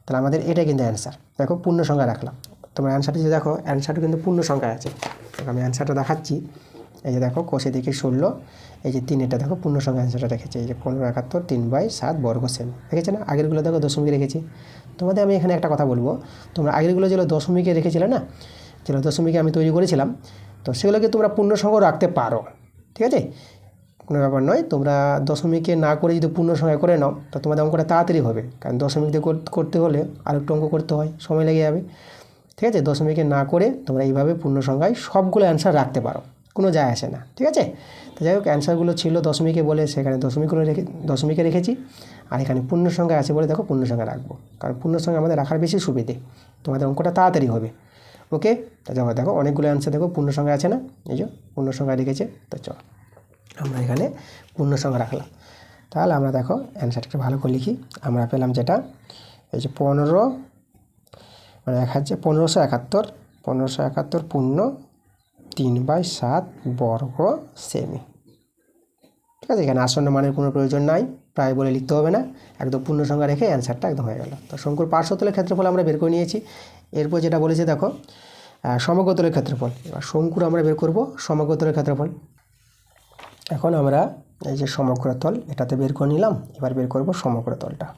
S1: তাহলে আমাদের এটা কিন্তু অ্যান্সার। দেখো পূর্ণ সংখ্যা রাখলাম, তোমরা অ্যান্সারটা যে দেখো, অ্যান্সারটা কিন্তু পূর্ণ সংখ্যায় আছে। আমি অ্যান্সারটা দেখাচ্ছি, এই যে দেখো কোষে দেখি 16, এই যে 3, এটা দেখো পূর্ণ সংখ্যা অ্যান্সারটা রেখেছি। এই যে 1571 3/7 বর্গ সেমি রেখেছে না। আগেরগুলো দেখো দশমিকে রেখেছি। তোমাদের আমি এখানে একটা কথা বলবো, তোমরা আগেরগুলো যেগুলো দশমিকে রেখেছিলে না, যেগুলো দশমিকে আমি তৈরি করেছিলাম, তো সেগুলোকে তোমরা পূর্ণ সংখ্যাও রাখতে পারো, ঠিক আছে, কোনো ব্যাপার নয়। তোমরা দশমিকে না করে যদি পূর্ণ সংখ্যা করে নাও তো তোমাদের অঙ্কটা তাড়াতাড়ি হবে, কারণ দশমিক দিয়ে করতে হলে আরেকটু অঙ্ক করতে হয়, সময় লেগে যাবে, ঠিক আছে। দশমিকে না করে তোমরা এইভাবে পূর্ণ সংখ্যায় সবগুলো অ্যান্সার রাখতে পারো, কোনো যায় আসে না, ঠিক আছে। তো যাই হোক, অ্যান্সারগুলো ছিল দশমিকে বলে সেখানে দশমিকে রেখেছি, আর এখানে পূর্ণ সংখ্যা আছে বলে দেখো পূর্ণ সংখ্যা রাখবো, কারণ পূর্ণ সংখ্যা আমাদের রাখার বেশি সুবিধে, তোমাদের অঙ্কটা তাড়াতাড়ি হবে। ওকে, তো যাবো, দেখো অনেকগুলো অ্যান্সার দেখো পূর্ণ সংখ্যা আছে না, এই যে পূর্ণ সংখ্যা রেখেছে। তো চলো আমরা এখানে পূর্ণ সংখ্যা রাখলাম। তাহলে আমরা দেখো অ্যান্সারটা ভালো করে লিখি। আমরা পেলাম যেটা, এই যে 15 মানে 1571 পূর্ণ 3/7 বর্গ সেমি, ঠিক আছে। এখানে আসন্ন মানের কোনো প্রয়োজন নাই, প্রায় বলে লিখতে হবে না, একদম পূর্ণ সংখ্যা রেখে অ্যান্সারটা একদম হয়ে গেল। তো শঙ্কুর পার্শ্বতলের ক্ষেত্রফল আমরা বের করে নিয়েছি। এরপর যেটা বলেছে দেখো সমগ্রতলের ক্ষেত্রফল। এবার শঙ্কুর আমরা বের করব সমগ্রতলের ক্ষেত্রফল। এখন আমরা এই যে সমগ্রতল এটাতে বের করে নিলাম, এবার বের করব সমগ্রতলটা।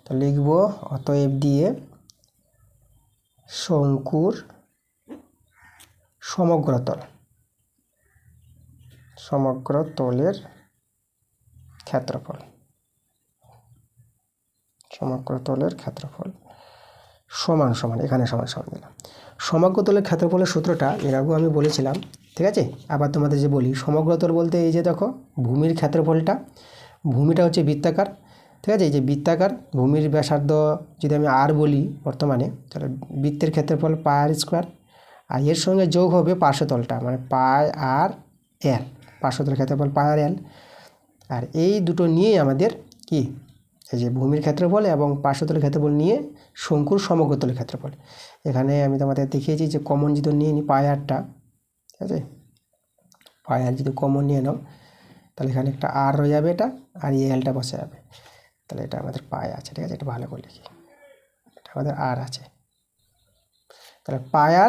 S1: তো লিখব অতএব দিয়ে শঙ্কুর সমগ্রতলের ক্ষেত্রফল সমান এখানে সমান দিলাম। সমগ্রতলের ক্ষেত্রফলের সূত্রটা এর আগেও আমি বলেছিলাম, ঠিক আছে। আবার তোমাদের যে বলি, সমগ্রতল বলতে এই যে দেখো ভূমির ক্ষেত্রফলটা, ভূমিটা হচ্ছে বৃত্তাকার, ঠিক আছে। এই যে বৃত্তাকার ভূমির ব্যাসার্ধ যদি আমি আর বলি বর্তমানে, তাহলে বৃত্তের ক্ষেত্রফল πr², আর এর সঙ্গে যোগ হবে পার্শ্বতলটা, মানে πr l, পার্শ্বতলের ক্ষেত্রফল πr l। আর এই দুটো নিয়েই আমাদের কি, এই যে ভূমির ক্ষেত্রফল এবং পার্শ্বতলের ক্ষেত্রফল নিয়ে শঙ্কুর সমগ্রতলের ক্ষেত্রফল। এখানে আমি তোমাদের দেখিয়েছি যে কমন যদি নিয়ে নিই πrটা, ঠিক আছে, πr যদি কমন নিয়ে নাও তাহলে এখানে একটা আর রয়ে যাবে, এটা আর এলটা বসে যাবে, তাহলে এটা আমাদের পাই আছে, ঠিক আছে। এটা ভালো করে লিখি, এটা আমাদের আর আছে, তাহলে πr ×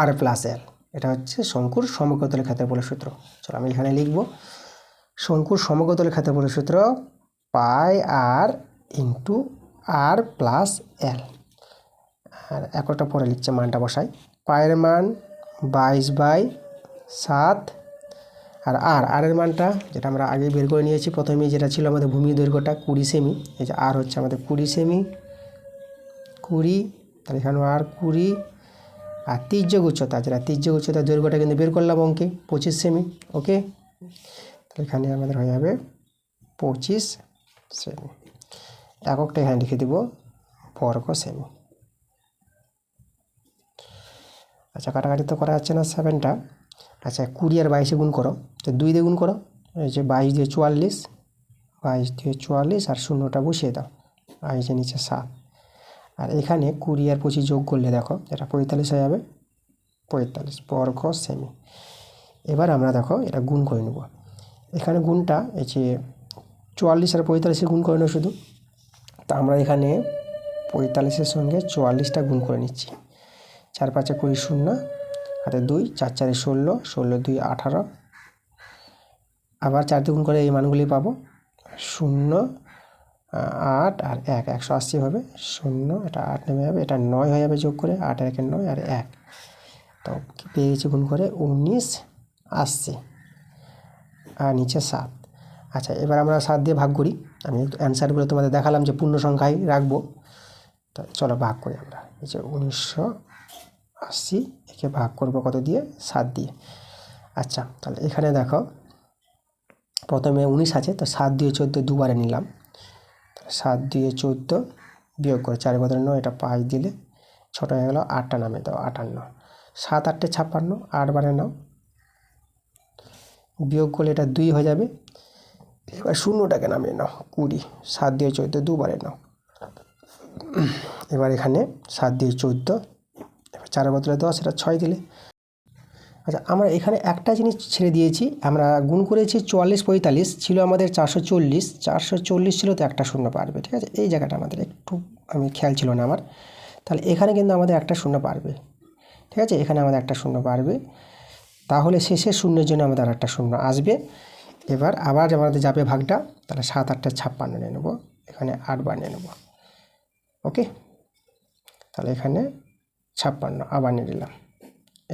S1: r+l, এটা হচ্ছে শঙ্কুর সমগ্রতলের ক্ষেত্রফলের সূত্র। চলো আমি এখানে লিখব শঙ্কুর সমগ্রতলের ক্ষেত্রফলের সূত্র πr × r+l। আর একটা পরে লিখছে, মানটা বসাই। পায়ের মান 22/7, আর আর এর মানটা যেটা আমরা আগে বের করে নিয়েছি প্রথমেই, যেটা ছিল আমাদের ভূমির দৈর্ঘ্যটা 20 সেমি, এই যে আর হচ্ছে আমাদের 20 সেমি, 20, তাহলে এখানে আর 20, আর তির্যক উচ্চতা, যেটা তির্যক উচ্চতা দৈর্ঘ্যটা কিন্তু বের করলাম অঙ্কে 25 সেমি। ওকে, তাহলে এখানে আমাদের হয়ে যাবে 25 সেমি। এককটা এখানে লিখে দেব বর্গ সেমি। আচ্ছা, কাটাকাটি তো করা যাচ্ছে না 7টা। আচ্ছা, 20 আর 22 গুণ করো, তো 2 দিয়ে গুণ করো, এই যে 22 দিয়ে 44, 22 দিয়ে 44, আর শূন্যটা বসিয়ে দাও, আর এই যে নিচে 7, আর এখানে 20 আর 25 যোগ করলে দেখো এটা 45 হয়ে যাবে, 45 বর্গ সেমি। এবার আমরা দেখো এটা গুণ করে নেব। এখানে গুণটা এই যে 44 আর 45 গুণ করে নেব শুধু, তা আমরা এখানে 45-এর সঙ্গে 44টা গুণ করে নিচ্ছি। 4 5 20, 0 হাতে 2, 4 4 16, 16 2 18, আবার 4 দিয়ে গুণ করে এই মানগুলি পাবো, 0 8 আর 1, 180 হবে, 0 এটা 8 নেমে যাবে, এটা 9 হয়ে যাবে যোগ করে, 8 আর 1 9 আর 1, তো পেয়ে গেছি গুণ করে 1980, আর নিচে 7। আচ্ছা, এবার আমরা 7 দিয়ে ভাগ করি। আমি অ্যান্সারগুলো তোমাদের দেখালাম যে পূর্ণ সংখ্যায় রাখবো, তো চলো ভাগ করি আমরা। এই যে 1980 একে ভাগ করবো কত দিয়ে, 7 দিয়ে। আচ্ছা, তাহলে এখানে দেখো প্রথমে 19 আছে, তো 7 দিয়ে 14 দুবারে নিলাম, 7 দিয়ে 14 বিয়োগ করে 4 বদলে 9, এটা 5 দিলে ছোটো হয়ে গেল, 8টা নামে দাও 58, 7 8 56, 8 বারে নাও, বিয়োগ করলে এটা 2 হয়ে যাবে। এবার শূন্যটাকে নামিয়ে নাও, 20, 7 দিয়ে 14 দুবারে নাও, এবার এখানে 7 দিয়ে 14, এবার 4 বদলে 10, এটা 6 দিলে। আচ্ছা, আমরা এখানে একটা জিনিস ছেড়ে দিয়েছি, আমরা গুণ করেছি 44 45 ছিল আমাদের 440 ছিল, তো একটা শূন্য পারবে, ঠিক আছে। এই জায়গাটা আমাদের একটু আমি খেয়াল ছিল না আমার, তাহলে এখানে কিন্তু আমাদের একটা শূন্য পারবে, ঠিক আছে, এখানে আমাদের একটা শূন্য পারবে। তাহলে শেষের শূন্যের জন্য আমাদের আরেকটা শূন্য আসবে। এবার আবার আমাদের যাবে ভাগটা, তাহলে 7 8 56 নিয়ে নেব, এখানে 8 বানিয়ে নেব। ওকে, তাহলে এখানে 56 আবার নিয়ে নিলাম।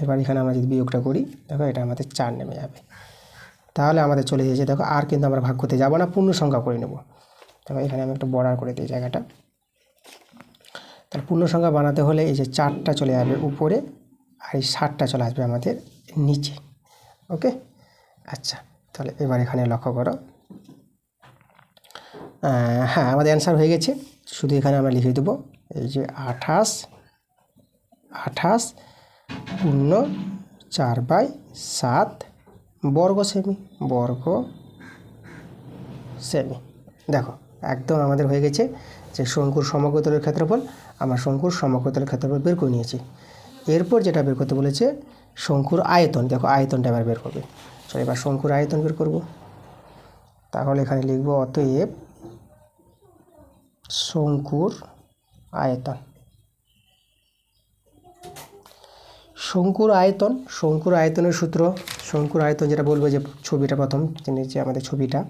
S1: এবার এখানে আমরা যদি বিয়োগটা করি, দেখো এটা আমাদের 4 নেমে যাবে। তাহলে আমাদের চলে গেছে, দেখো আর কিন্তু আমরা ভাগ করতে যাব না, পূর্ণ সংখ্যা করে নেব। দেখো এখানে আমি একটা বর্ডার করে দিই জায়গাটা। তাহলে পূর্ণ সংখ্যা বানাতে হলে এই যে 4টা চলে যাবে উপরে, আর এই 7টা চলে আসবে আমাদের নিচে। ওকে, আচ্ছা, তাহলে এবার এখানে লক্ষ্য করো, হ্যাঁ আমাদের অ্যান্সার হয়ে গেছে। শুধু এখানে আমরা লিখে দেবো এই যে 28 পূর্ণ 4/7 বর্গ সেমি। দেখো একদম আমাদের হয়ে গেছে যে শঙ্কুর সমগ্রতলের ক্ষেত্রফল। আমরা শঙ্কুর সমগ্রতলের ক্ষেত্রফল বের করে নিয়েছি। এরপর যেটা বের করতে বলেছে শঙ্কুর আয়তন। দেখো আয়তনটা এবার বের করবে। চলো এবার শঙ্কুর আয়তন বের করব। তাহলে এখানে লিখব অতএব শঙ্কুর আয়তন। শঙ্কুর আয়তনের সূত্র, শঙ্কুর আয়তন যেটা বলবো, যে ছবিটা প্রথম যে আমাদের ছবিটা,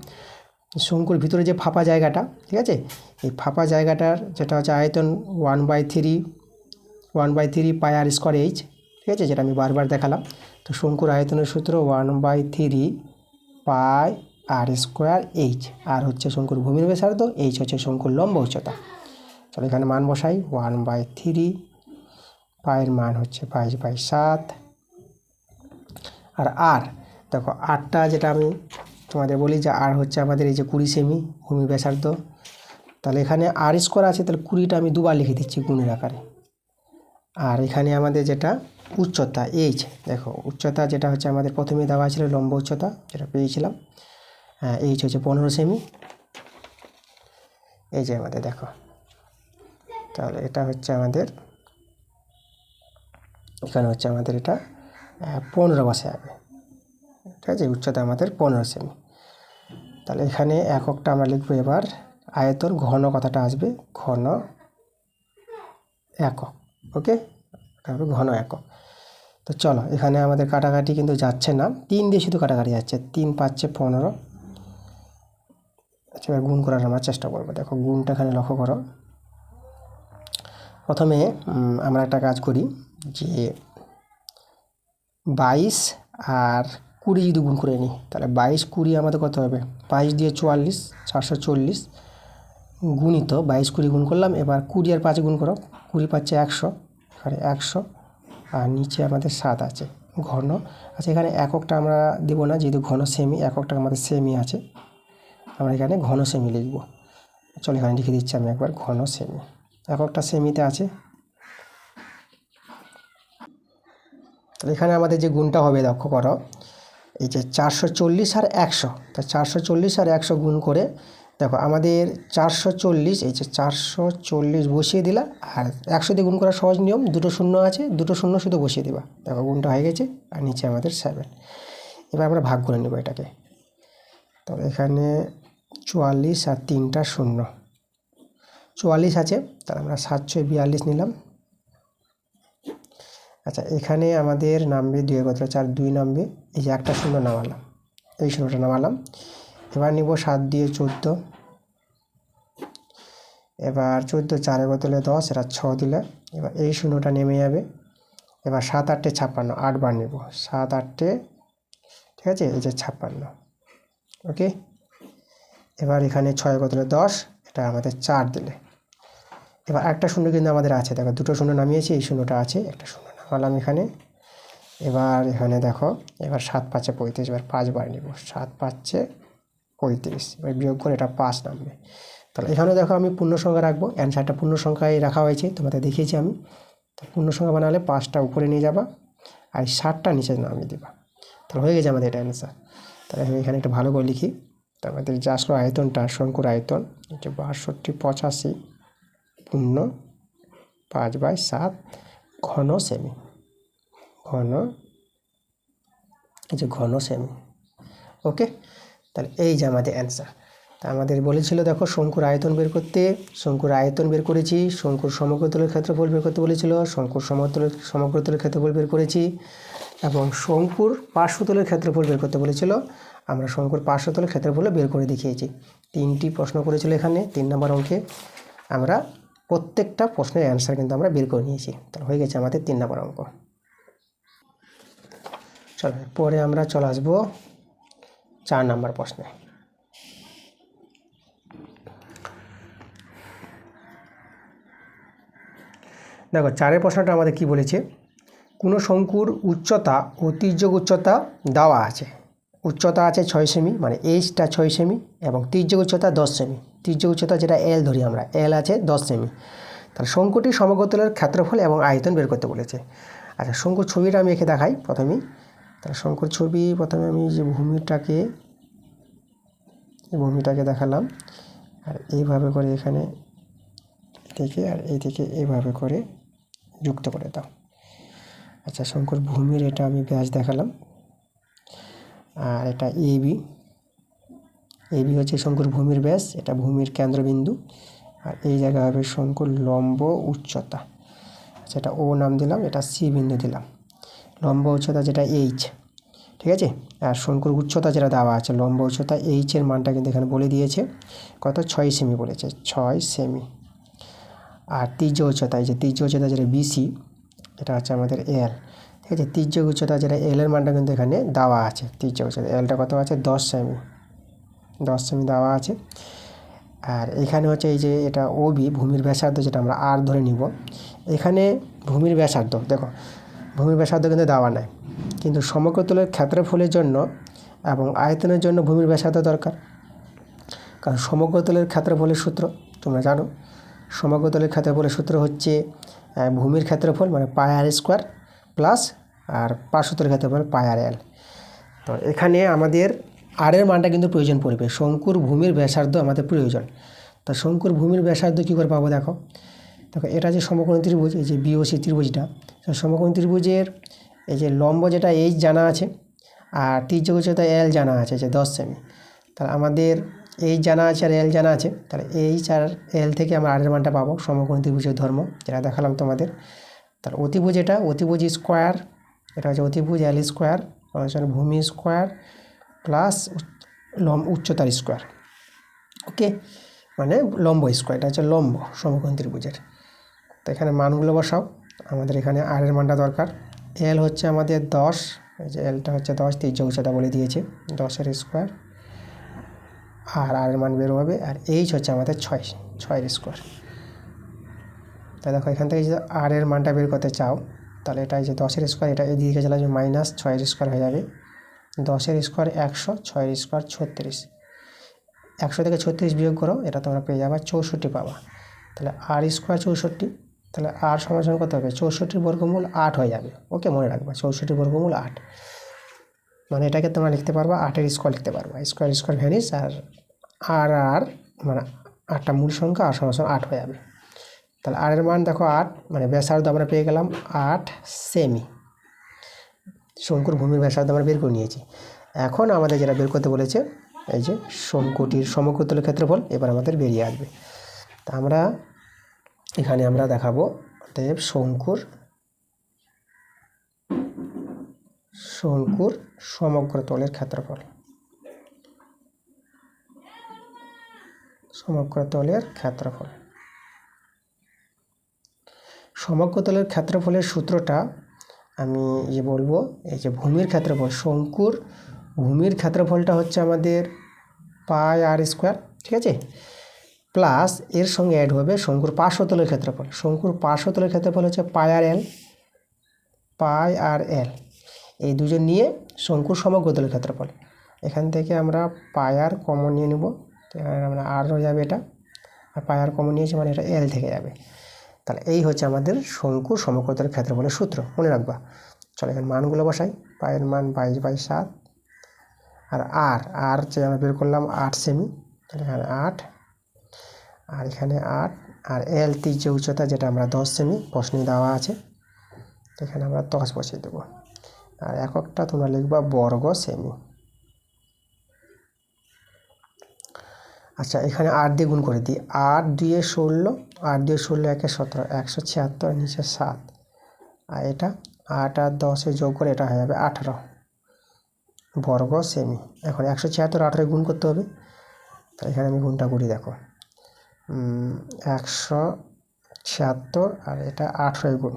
S1: শঙ্কুর ভিতরে যে ফাঁপা জায়গাটা, ঠিক আছে, এই ফাঁপা জায়গাটার যেটা হচ্ছে আয়তন 1/3 পাই আর স্কোয়ার এইচ, ঠিক আছে, যেটা আমি বারবার দেখালাম। তো শঙ্কুর আয়তনের সূত্র 1/3 পাই আর স্কোয়ার এইচ, আর হচ্ছে শঙ্কুর ভূমির ব্যাসার্ধ, এইচ হচ্ছে শঙ্কুর লম্ব উচ্চতা। চলো এখানে মান বসাই, 1/3 পায়ের মান হচ্ছে 22/7, আর দেখো আরটা যেটা আমি তোমাদের বলি যে আর হচ্ছে আমাদের এই যে 20 সেমি ভূমি ব্যাসার্ধ। তাহলে এখানে আর স্কোয়ার আছে, তাহলে 20টা আমি দুবার লিখে দিচ্ছি গুণের আকারে। আর এখানে আমাদের যেটা উচ্চতা এইচ, দেখো উচ্চতা যেটা হচ্ছে আমাদের প্রথমে দেওয়া ছিল লম্ব উচ্চতা, যেটা পেয়েছিলাম, হ্যাঁ এইচ হচ্ছে 15 সেমি। এই যে আমাদের দেখো, তাহলে এটা হচ্ছে আমাদের, এখানে হচ্ছে আমাদের এটা 15 বসে যাবে, ঠিক আছে, উচ্চতা আমাদের 15 সেমি। তাহলে এখানে এককটা আমরা লিখবো এবার আয়তন, ঘন কথাটা আসবে, ঘন একক। ওকে, তারপরে ঘন একক। তো চলো এখানে আমাদের কাটাকাটি কিন্তু যাচ্ছে না, 3 দিয়ে শুধু কাটাকাটি যাচ্ছে, 3 5 15। আচ্ছা এবার গুণ করার আমরা চেষ্টা করবো। দেখো গুণটা এখানে লক্ষ্য করো। প্রথমে আমরা একটা কাজ করি, যে 22 আর 20 যদি গুণ করে নিই, তাহলে 22 20 আমাদের কত হবে, 22 দিয়ে 44, 440 গুণিত 22 20 গুণ করলাম। এবার 20 আর 5 গুণ করো, 20 পাচ্ছে 100, এখানে 100, আর নিচে আমাদের 7 আছে ঘন। আচ্ছা এখানে এককটা আমরা দেবো না, যেহেতু ঘন সেমি, এককটা আমাদের সেমি আছে, আমরা এখানে ঘন সেমি লিখব। চলো এখানে লিখে দিচ্ছি আমি একবার ঘন সেমি, এককটা সেমিতে আছে। তাহলে এখানে আমাদের যে গুণটা হবে লক্ষ্য করো, এই যে 440 আর 100, তা 440 আর 100 গুণ করে দেখো আমাদের 440, এই যে 440 বসিয়ে দিলা, আর 100 দিয়ে গুণ করার সহজ নিয়ম, দুটো শূন্য আছে, দুটো শূন্য শুধু বসিয়ে দিবা। দেখো গুণটা হয়ে গেছে, আর নিচে আমাদের 7। এবার আমরা ভাগ করে নেব এটাকে। তবে এখানে 44 আর 3টা শূন্য, 44 আছে, তাহলে আমরা 7 6 42 নিলাম। আচ্ছা এখানে আমাদের নামবে 2 একত্র 4, 2 নামবে, এই যে একটা শূন্য নামালাম, এই শূন্যটা নামালাম। এবার নিব 7 দিয়ে 14, এবার 14 4 একত্রে 10, এটা 6 দিলে, এবার এই শূন্যটা নেমে যাবে। এবার 7 8 56, 8 বার নেব, 7 8, ঠিক আছে, এই যে 56। ওকে, এবার এখানে 6 একত্রে 10, এটা আমাদের 4 দিলে। এবার একটা শূন্য কিন্তু আমাদের আছে, দেখো দুটো শূন্য নামিয়েছি, এই শূন্যটা আছে, একটা শূন্য নামালাম এখানে। এবার এখানে দেখো, এবার 7 5 35, এবার 5 বার নেব, 7 5 35, এবার বিয়োগ করে এটা 5 নামবে। তাহলে এখানে দেখো আমি পূর্ণ সংখ্যা রাখবো, অ্যান্সারটা পূর্ণ সংখ্যায় রাখা হয়েছে, তোমাদের দেখিয়েছি আমি। তো পূর্ণ সংখ্যা বানালে 5টা উপরে নিয়ে যাবা, আর 7টা নিচে নামিয়ে দেবা, তাহলে হয়ে গেছে আমাদের এটা অ্যান্সার। তাহলে আমি এখানে একটু ভালো করে লিখি। তো আমাদের যে আসলো আয়তনটা, শঙ্কুর আয়তন, যে 62 85 পূর্ণ 5/7 ঘন সেমি, ঘন, এই যে ঘন সেমি। ওকে, তাহলে এই যে আমাদের অ্যান্সার। তা আমাদের বলেছিল দেখো শঙ্কুর আয়তন বের করতে, শঙ্কুর আয়তন বের করেছি, শঙ্কুর সমগ্রতলের ক্ষেত্রফল বের করতে বলেছিল, শঙ্কুর সমগ্রতলের ক্ষেত্রফল বের করেছি। এবং শঙ্কুর পার্শ্বতলের ক্ষেত্রফল বের করতে বলেছিল। আমরা শঙ্কুর পার্শ্বতলের ক্ষেত্রফল বের করে দেখিয়েছি। 3টি প্রশ্ন করেছিল এখানে 3 নম্বর অঙ্কে। আমরা প্রত্যেকটা প্রশ্নের অ্যান্সার কিন্তু আমরা বের করে নিয়েছি। তাহলে হয়ে গেছে আমাদের 3 নম্বর অঙ্ক। চলো পরে আমরা চলে আসবো 4 নম্বর প্রশ্নে। দেখো 4এর প্রশ্নটা আমাদের কি বলেছে, কোনো শঙ্কুর উচ্চতা ও তির্যক উচ্চতা দেওয়া আছে। উচ্চতা আছে 6 সেমি, মানে এইচটা 6 সেমি, এবং তির্যক উচ্চতা 10 সেমি। তির্যক উচ্চতা যেটা এল ধরি আমরা, এল আছে 10 সেমি। তাহলে শঙ্কুটি সমগ্রতলের ক্ষেত্রফল এবং আয়তন বের করতে বলেছে। আচ্ছা, শঙ্কুর ছবিটা আমি এঁকে দেখাই প্রথমেই। তাহলে শঙ্কুর ছবি প্রথমে আমি যে ভূমিটাকে দেখালাম, আর এইভাবে করে এখানে থেকে আর এই থেকে এইভাবে করে যুক্ত করে দাও। আচ্ছা, শঙ্কুর ভূমির এটা আমি ব্যাস দেখালাম, আর এটা এবি হচ্ছে শঙ্কুর ভূমির ব্যাস, এটা ভূমির কেন্দ্রবিন্দু। আর এই জায়গা হবে শঙ্কুর লম্ব উচ্চতা। আচ্ছা, এটা ও নাম দিলাম, এটা সি বিন্দু দিলাম। লম্ব উচ্চতা যেটা এইচ, ঠিক আছে। আর শঙ্কুর উচ্চতা যেটা দেওয়া আছে, লম্ব উচ্চতা এইচের মানটা কিন্তু এখানে বলে দিয়েছে, কত 6 সেমি বলেছে, 6 সেমি। আর তির্যক উচ্চতা, এই যে তির্যক উচ্চতা যেটা বিসি, এটা হচ্ছে আমাদের এল, ঠিক আছে। তির্যক উচ্চতা যেটা এল এর মানটা কিন্তু এখানে দেওয়া আছে। তির্যক উচ্চতা এলটা কত আছে, 10 সেমি, 10 সেমি দেওয়া আছে। আর এখানে হচ্ছে এই যে এটা ওবি, ভূমির ব্যাসার্ধ, যেটা আমরা আর ধরে নিব। এখানে ভূমির ব্যাসার্ধ, দেখো ভূমির ব্যাসার্ধ কিন্তু দেওয়া নাই, কিন্তু সমগ্রতলের ক্ষেত্রফলের জন্য এবং আয়তনের জন্য ভূমির ব্যাসার্ধ দরকার। কারণ সমগ্রতলের ক্ষেত্রফলের সূত্র তোমরা জানো, সমগ্রতলের ক্ষেত্রফলের সূত্র হচ্ছে ভূমির ক্ষেত্রফল মানে পাই আর স্কোয়ার প্লাস আর পার্শ্বতলের ক্ষেত্রফল পাই আর এল। তো এখানে আমাদের আর এর মানটা কিন্তু প্রয়োজন পড়বে, শঙ্কুর ভূমির ব্যাসার্ধ আমাদের প্রয়োজন। তো শঙ্কুর ভূমির ব্যাসার্ধ কী করে পাবো, দেখো এটা যে সমকোণী ত্রিভুজ, এই যে বিওসি ত্রিভুজটা, সমকোণী ত্রিভুজের এই যে লম্ব যেটা এইচ জানা আছে, আর তির্যক উচ্চতা এল জানা আছে যে 10 সেমি। তাহলে আমাদের এইচ জানা আছে আর এল জানা আছে, তাহলে এইচ আর এল থেকে আমরা আর এর মানটা পাবো, সমকোণী ত্রিভুজের ধর্ম যেটা দেখালাম তোমাদের। তাহলে অতিভুজ, এটা অতিভুজ স্কোয়ার, এটা হচ্ছে অতিভুজ এল স্কোয়ার, ভূমি স্কোয়ার প্লাস উচ্চতার স্কোয়ার, ওকে, মানে লম্ব স্কোয়ার, এটা হচ্ছে লম্ব সমকোণী ত্রিভুজের। তো এখানে মানগুলো বসাও। আমাদের এখানে আর এর মানটা দরকার, এল হচ্ছে আমাদের 10, এই যে এলটা হচ্ছে 10, তির্যক উচ্চতা বলে দিয়েছে 10-এর স্কোয়ার, আর এর মান বের হবে। আর এইচ হচ্ছে আমাদের 6-এর স্কোয়ার। তাই দেখো এখান থেকে যদি আর এর মানটা বের করতে চাও, তাহলে এটা এই যে 10-এর স্কোয়ার, এটা এদিকে চলে যাবে মাইনাস 6-এর স্কোয়ার হয়ে যাবে। 10-এর স্কোয়ার 100, 6-এর স্কোয়ার 36, 100 থেকে 36 বিয়োগ করো, এটা তোমরা পেয়ে যাবে 64 পাবা। তাহলে আর স্কোয়ার 64, তাহলে আর সমান কত হবে, 64 বর্গমূল 8 হয়ে যাবে। ওকে, মনে রাখবা 64 বর্গমূল 8, মানে এটাকে তোমরা লিখতে পারবা 8-এর স্কোয়ার লিখতে পারবা, স্কোয়ার ভ্যানিস, আর মানে 8টা মূল সংখ্যা, আর সমান 8 হয়ে যাবে। তাহলে আর এর মান দেখো 8, মানে ব্যাসার্ধ আমরা পেয়ে গেলাম 8 সেমি। শঙ্কুর ভূমির ব্যাসার্ধ আমরা বের করে নিয়েছি। এখন আমাদের যেটা বের করতে বলেছে, এই যে শঙ্কুটির সমগ্রতলের ক্ষেত্রফল এবার আমাদের বেরিয়ে আসবে। তা আমরা এখানে আমরা দেখাবো অতএব শঙ্কুর সমগ্রতলের ক্ষেত্রফল, সমগ্রতলের ক্ষেত্রফলের সূত্রটা আমি বলবো, এই যে ভূমির ক্ষেত্রফল, শঙ্কুর ভূমির ক্ষেত্রফলটা হচ্ছে আমাদের পাই আর স্কোয়ার, ঠিক আছে, প্লাস এর সঙ্গে অ্যাড হবে শঙ্কুর পার্শ্বতলের ক্ষেত্রফল। শঙ্কুর পার্শ্বতলের ক্ষেত্রফল হচ্ছে পাই আর এল, এই দুজন নিয়ে শঙ্কুর সমগ্রতলের ক্ষেত্রফল। এখান থেকে আমরা পাই আর কমন নিয়ে নেব, এখানে আমরা আর হয়ে যাবে এটা, আর পাই আর কমন নিয়েছি মানে এটা এল থেকে যাবে। তাহলে এই হচ্ছে আমাদের শঙ্কুর সমগ্রতলের ক্ষেত্রফলের সূত্র, মনে রাখবা। চলো এখানে মানগুলো বসাই, পায়ের মান 22/7, আর যে আমরা বের করলাম 8 সেমি, তাহলে এখানে 8, আর এখানে 8, আর এল তির্যক উচ্চতা যেটা আমরা 10 সেমি প্রশ্নে দেওয়া আছে, এখানে আমরা 10 বসিয়ে দেবো। আর এককটা তোমরা লিখবা বর্গ সেমি। আচ্ছা, এখানে 8 দিয়ে গুণ করে দিই, 8 2 16, 8 2 16 1 17, 176, নিচে 7, আর এটা 8 আর 10 যোগ করে এটা হয়ে যাবে 18 বর্গ সেমি। এখন 176 18 গুণ করতে হবে। তাই এখানে আমি গুণটা করি, দেখো 176 আর এটা 18 গুণ।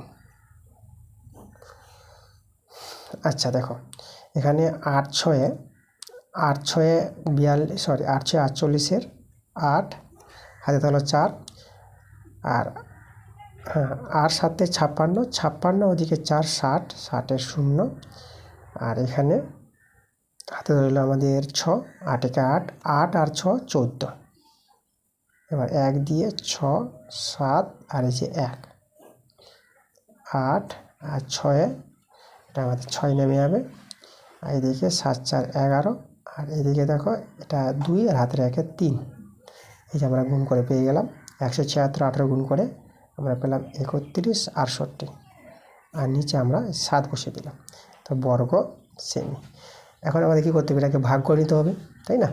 S1: আচ্ছা দেখো এখানে 8 6 42 সরি 8 6 48-এর 8 হাতে তাহলে 4 আর হ্যাঁ 8 7 56 56 ওদিকে 4 60 60-এর 0 আর এখানে হাতে ধরলো আমাদের 6 8 একে 8 8 আর 6 14। এবার 1 দিয়ে 6 7 আর এই যে 1 8 আর 6 এটা আমাদের 6 নেমে যাবে। আর এদিকে 7 4 11 আর এদিকে দেখো এটা 2 আর হাতের 1 3। এই যে আমরা গুণ করে পেয়ে গেলাম 176 18 গুণ করে আমরা পেলাম 31 68 আর নিচে আমরা 7 বসিয়ে দিলাম। তো বর্গ সেমি। এখন আমাদের কী করতে হবে, এটাকে ভাগ করে নিতে হবে, তাই না?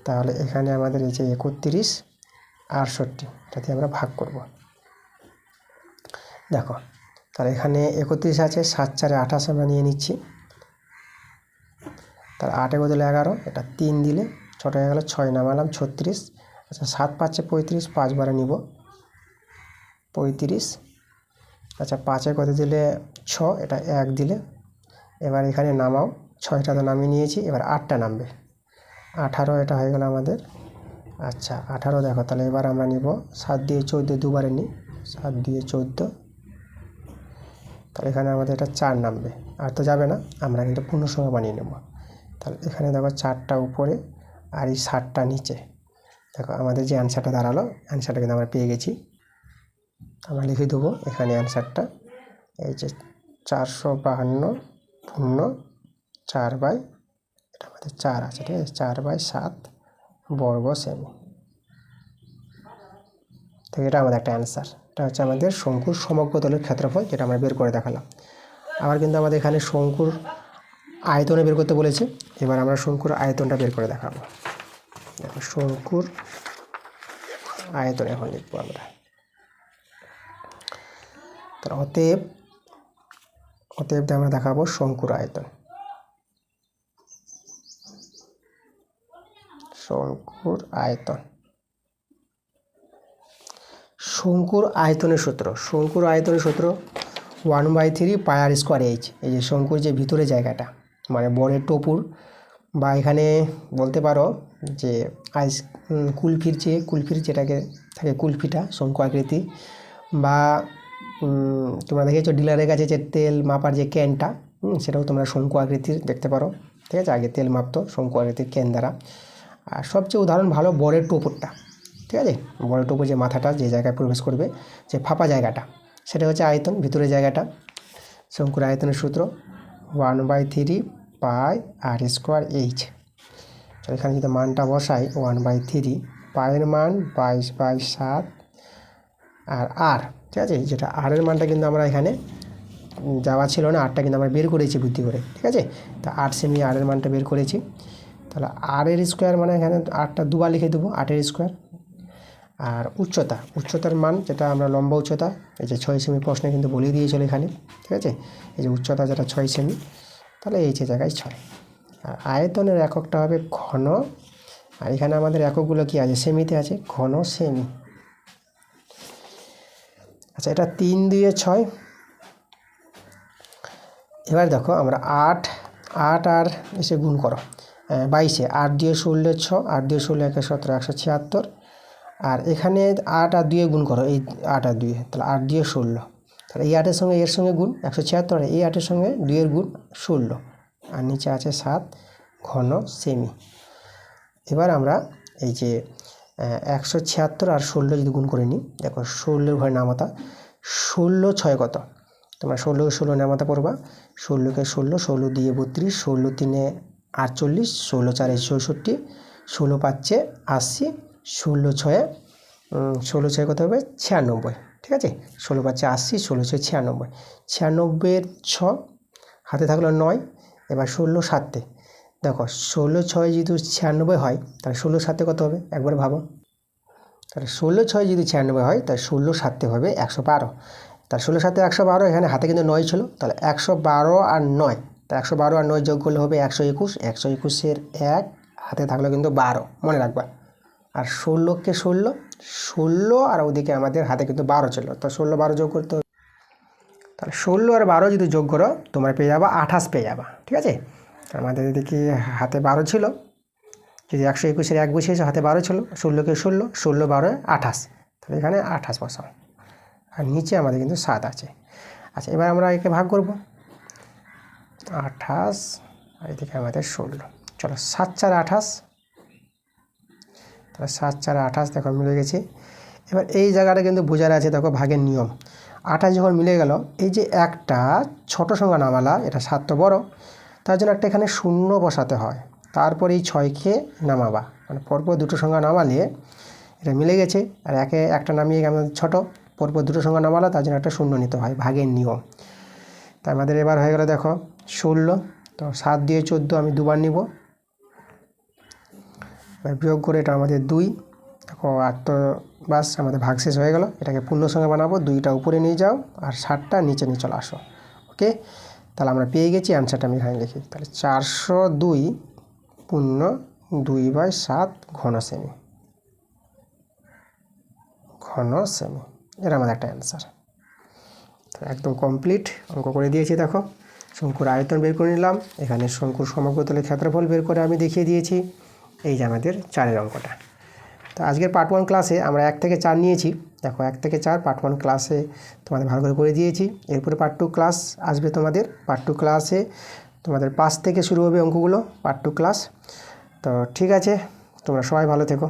S1: তাহলে এখানে আমাদের এই যে 31 68 এটাতে আমরা ভাগ করব। দেখো তাহলে এখানে 31 আছে, 7 4 28 আমরা নিয়ে নিচ্ছি। তার 8 বদলে 11 এটা 3 দিলে ছোটো হয়ে গেল, 6 নামালাম 36। আচ্ছা 7 5 35 5 বারে নিব 35। আচ্ছা 5 কত দিলে 6 এটা 1 দিলে। এবার এখানে নামাও, 6টা তো নামিয়ে নিয়েছি, এবার 8টা নামবে 18 এটা হয়ে গেল আমাদের। আচ্ছা 18 দেখো তাহলে এবার আমরা নিব 7 দিয়ে 14 দুবারে নিই 7 দিয়ে 14। তাহলে এখানে আমাদের এটা 4 নামবে, আর তো যাবে না, আমরা কিন্তু পূর্ণসংখ্যা বানিয়ে নেব। তাহলে এখানে দেখো 4টা উপরে আর এই 7টা নিচে। দেখো আমাদের যে অ্যান্সারটা দাঁড়ালো, অ্যান্সারটা কিন্তু আমরা পেয়ে গেছি। আমরা লিখে দেবো এখানে অ্যান্সারটা, এই যে 452 পূর্ণ 4 এটা আমাদের 4 আছে, ঠিক আছে, 4/7 বর্গ সেমি। তো এটা আমাদের একটা অ্যান্সার। এটা হচ্ছে আমাদের শঙ্কুর সমগ্র তলের ক্ষেত্রফল, যেটা আমরা বের করে দেখালাম। আবার কিন্তু আমাদের এখানে শঙ্কুর আয়তনে বের করতে বলেছে। এবার আমরা শঙ্কুর আয়তনটা বের করে দেখাবো। দেখো শঙ্কুর আয়তন এখন লিখবো আমরা। তো অতএব আমরা দেখাবো শঙ্কুর আয়তন। শঙ্কুর আয়তন, শঙ্কুর আয়তনের সূত্র। শঙ্কুর আয়তনের সূত্র 1/3 πr²h। এই যে শঙ্কুর যে ভিতরে জায়গাটা, মানে বরের টপুর, বা এখানে বলতে পারো যে কুলফির যেটাকে থাকে কুলফিটা শঙ্কু আকৃতি, বা তোমরা দেখেছো ডিলারের কাছে যে তেল মাপার যে ক্যানটা, সেটাও তোমরা শঙ্কু আকৃতির দেখতে পারো, ঠিক আছে। আগে তেল মাপতো শঙ্কু আকৃতির ক্যান দ্বারা। আর সবচেয়ে উদাহরণ ভালো বরের টোপরটা, ঠিক আছে। বরের টোপর যে মাথাটা যে জায়গায় প্রবেশ করবে, যে ফাঁপা জায়গাটা, সেটা হচ্ছে আয়তন, ভিতরের জায়গাটা। শঙ্কুর আয়তনের সূত্র 1/3 πr²h। এখানে যদি মানটা বসাই 1/3, পায়ের মান 22/7 আর ঠিক আছে, যেটা আরের মানটা কিন্তু আমরা এখানে যাওয়া ছিল না, আরটা কিন্তু আমরা বের করেছি বুদ্ধি করে, ঠিক আছে। তা 8 সেমি আরের মানটা বের করেছি। তাহলে আরের স্কোয়ার মানে এখানে 8টা দুবার লিখে দেবো, 8-এর স্কোয়ার। আর উচ্চতার মান যেটা আমরা লম্বা উচ্চতা, এই যে 6 সেমি প্রশ্নে কিন্তু বলিয়ে দিয়েছিল এখানে, ঠিক আছে। এই যে উচ্চতা যেটা 6 সেমি, তাহলে এই যে জায়গায় 6। আর আয়তনের এককটা হবে ঘন। আর এখানে আমাদের এককগুলো কি আছে, সেমিতে আছে, ঘন সেমি। আচ্ছা এটা 3 দিয়ে 6। এবার দেখো আমরা 8 আর এসে গুণ করো 22-এ, 8 দিয়ে 16 6, 8 দিয়ে 16 1 17 176। আর এখানে 8 আর 2 গুণ করো, এই 8 আর 2, তাহলে 8 দিয়ে 16। তাহলে এই 8-এর সঙ্গে এর সঙ্গে গুণ 176, এই 8-এর সঙ্গে 2-এর গুণ 16, আর নিচে আছে 7 ঘন সেমি। এবার আমরা এই যে 176 আর 16 যদি গুণ করে নিই, দেখো 16 ঘরে নামাতা, 16 6 কত, তোমরা 16-কে 16 নামাতা পড়বা, 16-কে 16, 16 দিয়ে 32, 16 3-এ 48, 16 4-এ 64, 16 5-এ 80, 16 6-এ 16 6 কত হবে 96, ঠিক আছে। 16 5-এ 80, 16 6 96, 96-এর 6 হাতে থাকলো 9। এবার 16 7-এ দেখো 16 6 যেহেতু 96 হয়, তাহলে 16 7-এ কত হবে একবার ভাবো। তাহলে 16 6 যদি 96 হয়, তাহলে 16 7-এ হবে 112। তার 16 সাথে 112, এখানে হাতে কিন্তু 9 ছিল, তাহলে 112 আর 9, তা 112 আর 9 যোগ করলে হবে 121, 121-এর 1 হাতে থাকলো কিন্তু 12, মনে রাখবা। আর 16কে 16 আর ওদিকে আমাদের হাতে কিন্তু 12 ছিল, তো 16-12 যোগ করতে হবে। তাহলে 16 আর 12 যদি যোগ করো তোমরা পেয়ে যাবা 28 পেয়ে যাবা, ঠিক আছে। আমাদের এদিকে হাতে 12 ছিল, যদি 121-এর 1 বসিয়েছে, হাতে 12 ছিল, 16কে 16, 16-12 28, তাহলে এখানে 28 বসাও। আর নিচে আমাদের কিন্তু 7 আছে। আচ্ছা, এবার আমরা একে ভাগ করব, 28 আর এদিকে আমাদের 16, চলো 7-4 28, তাহলে 7-4 28, দেখো মিলে গেছে। এবার এই জায়গাটা কিন্তু বোঝার আছে, দেখো ভাগের নিয়ম। 28 যখন মিলে গেল, এই যে একটা ছোট সংখ্যা নামালা, এটা 7 তো বড়, তার জন্য একটা এখানে 0 বসাতে হয়, তারপরে এই 6কে নামাবা, মানে পরপর দুটো সংখ্যা নামালে এটা মিলে গেছে। আর একে একটা নামিয়ে আমাদের ছোট, পরপর দুটো সংখ্যা নামালা, তার জন্য একটা 0 নিতে হয়, ভাগের নিয়ম। তা আমাদের এবার হয়ে গেল দেখো 16, তো 7 দিয়ে 14 আমি দুবার নিব, এবার বিয়োগ করে এটা আমাদের 2, দেখো আর তো বাস আমাদের ভাগ শেষ হয়ে গেল। এটাকে পূর্ণ সংখ্যা বানাবো, 2টা উপরে নিয়ে যাও আর 7টা নিচে নিয়ে চলে আসো। ওকে, তাহলে আমরা পেয়ে গেছি অ্যান্সারটা, আমি এখানে লিখি, তাহলে 402 পূর্ণ 2/7 ঘন সেমি, ঘন সেমি, এটা আমাদের একটা অ্যান্সার। তো একদম কমপ্লিট অঙ্ক করে দিয়েছি। দেখো শঙ্কুর আয়তন বের করে নিলাম, এখানে শঙ্কুর সমগ্র তলের ক্ষেত্রফল বের করে আমি দেখিয়ে দিয়েছি। এই যে আমাদের 4-এর অঙ্কটা। তো আজকের পার্ট 1 ক্লাসে আমরা 1 থেকে 4 নিয়েছি, দেখো 1 থেকে 4 পার্ট 1 ক্লাসে তোমাদের ভালো করে দিয়েছি। এরপরে পার্ট 2 ক্লাস আসবে তোমাদের, পার্ট 2 ক্লাসে তোমাদের 5 থেকে শুরু হবে অঙ্কগুলো, পার্ট 2 ক্লাস। তো ঠিক আছে, তোমরা সবাই ভালো থেকো।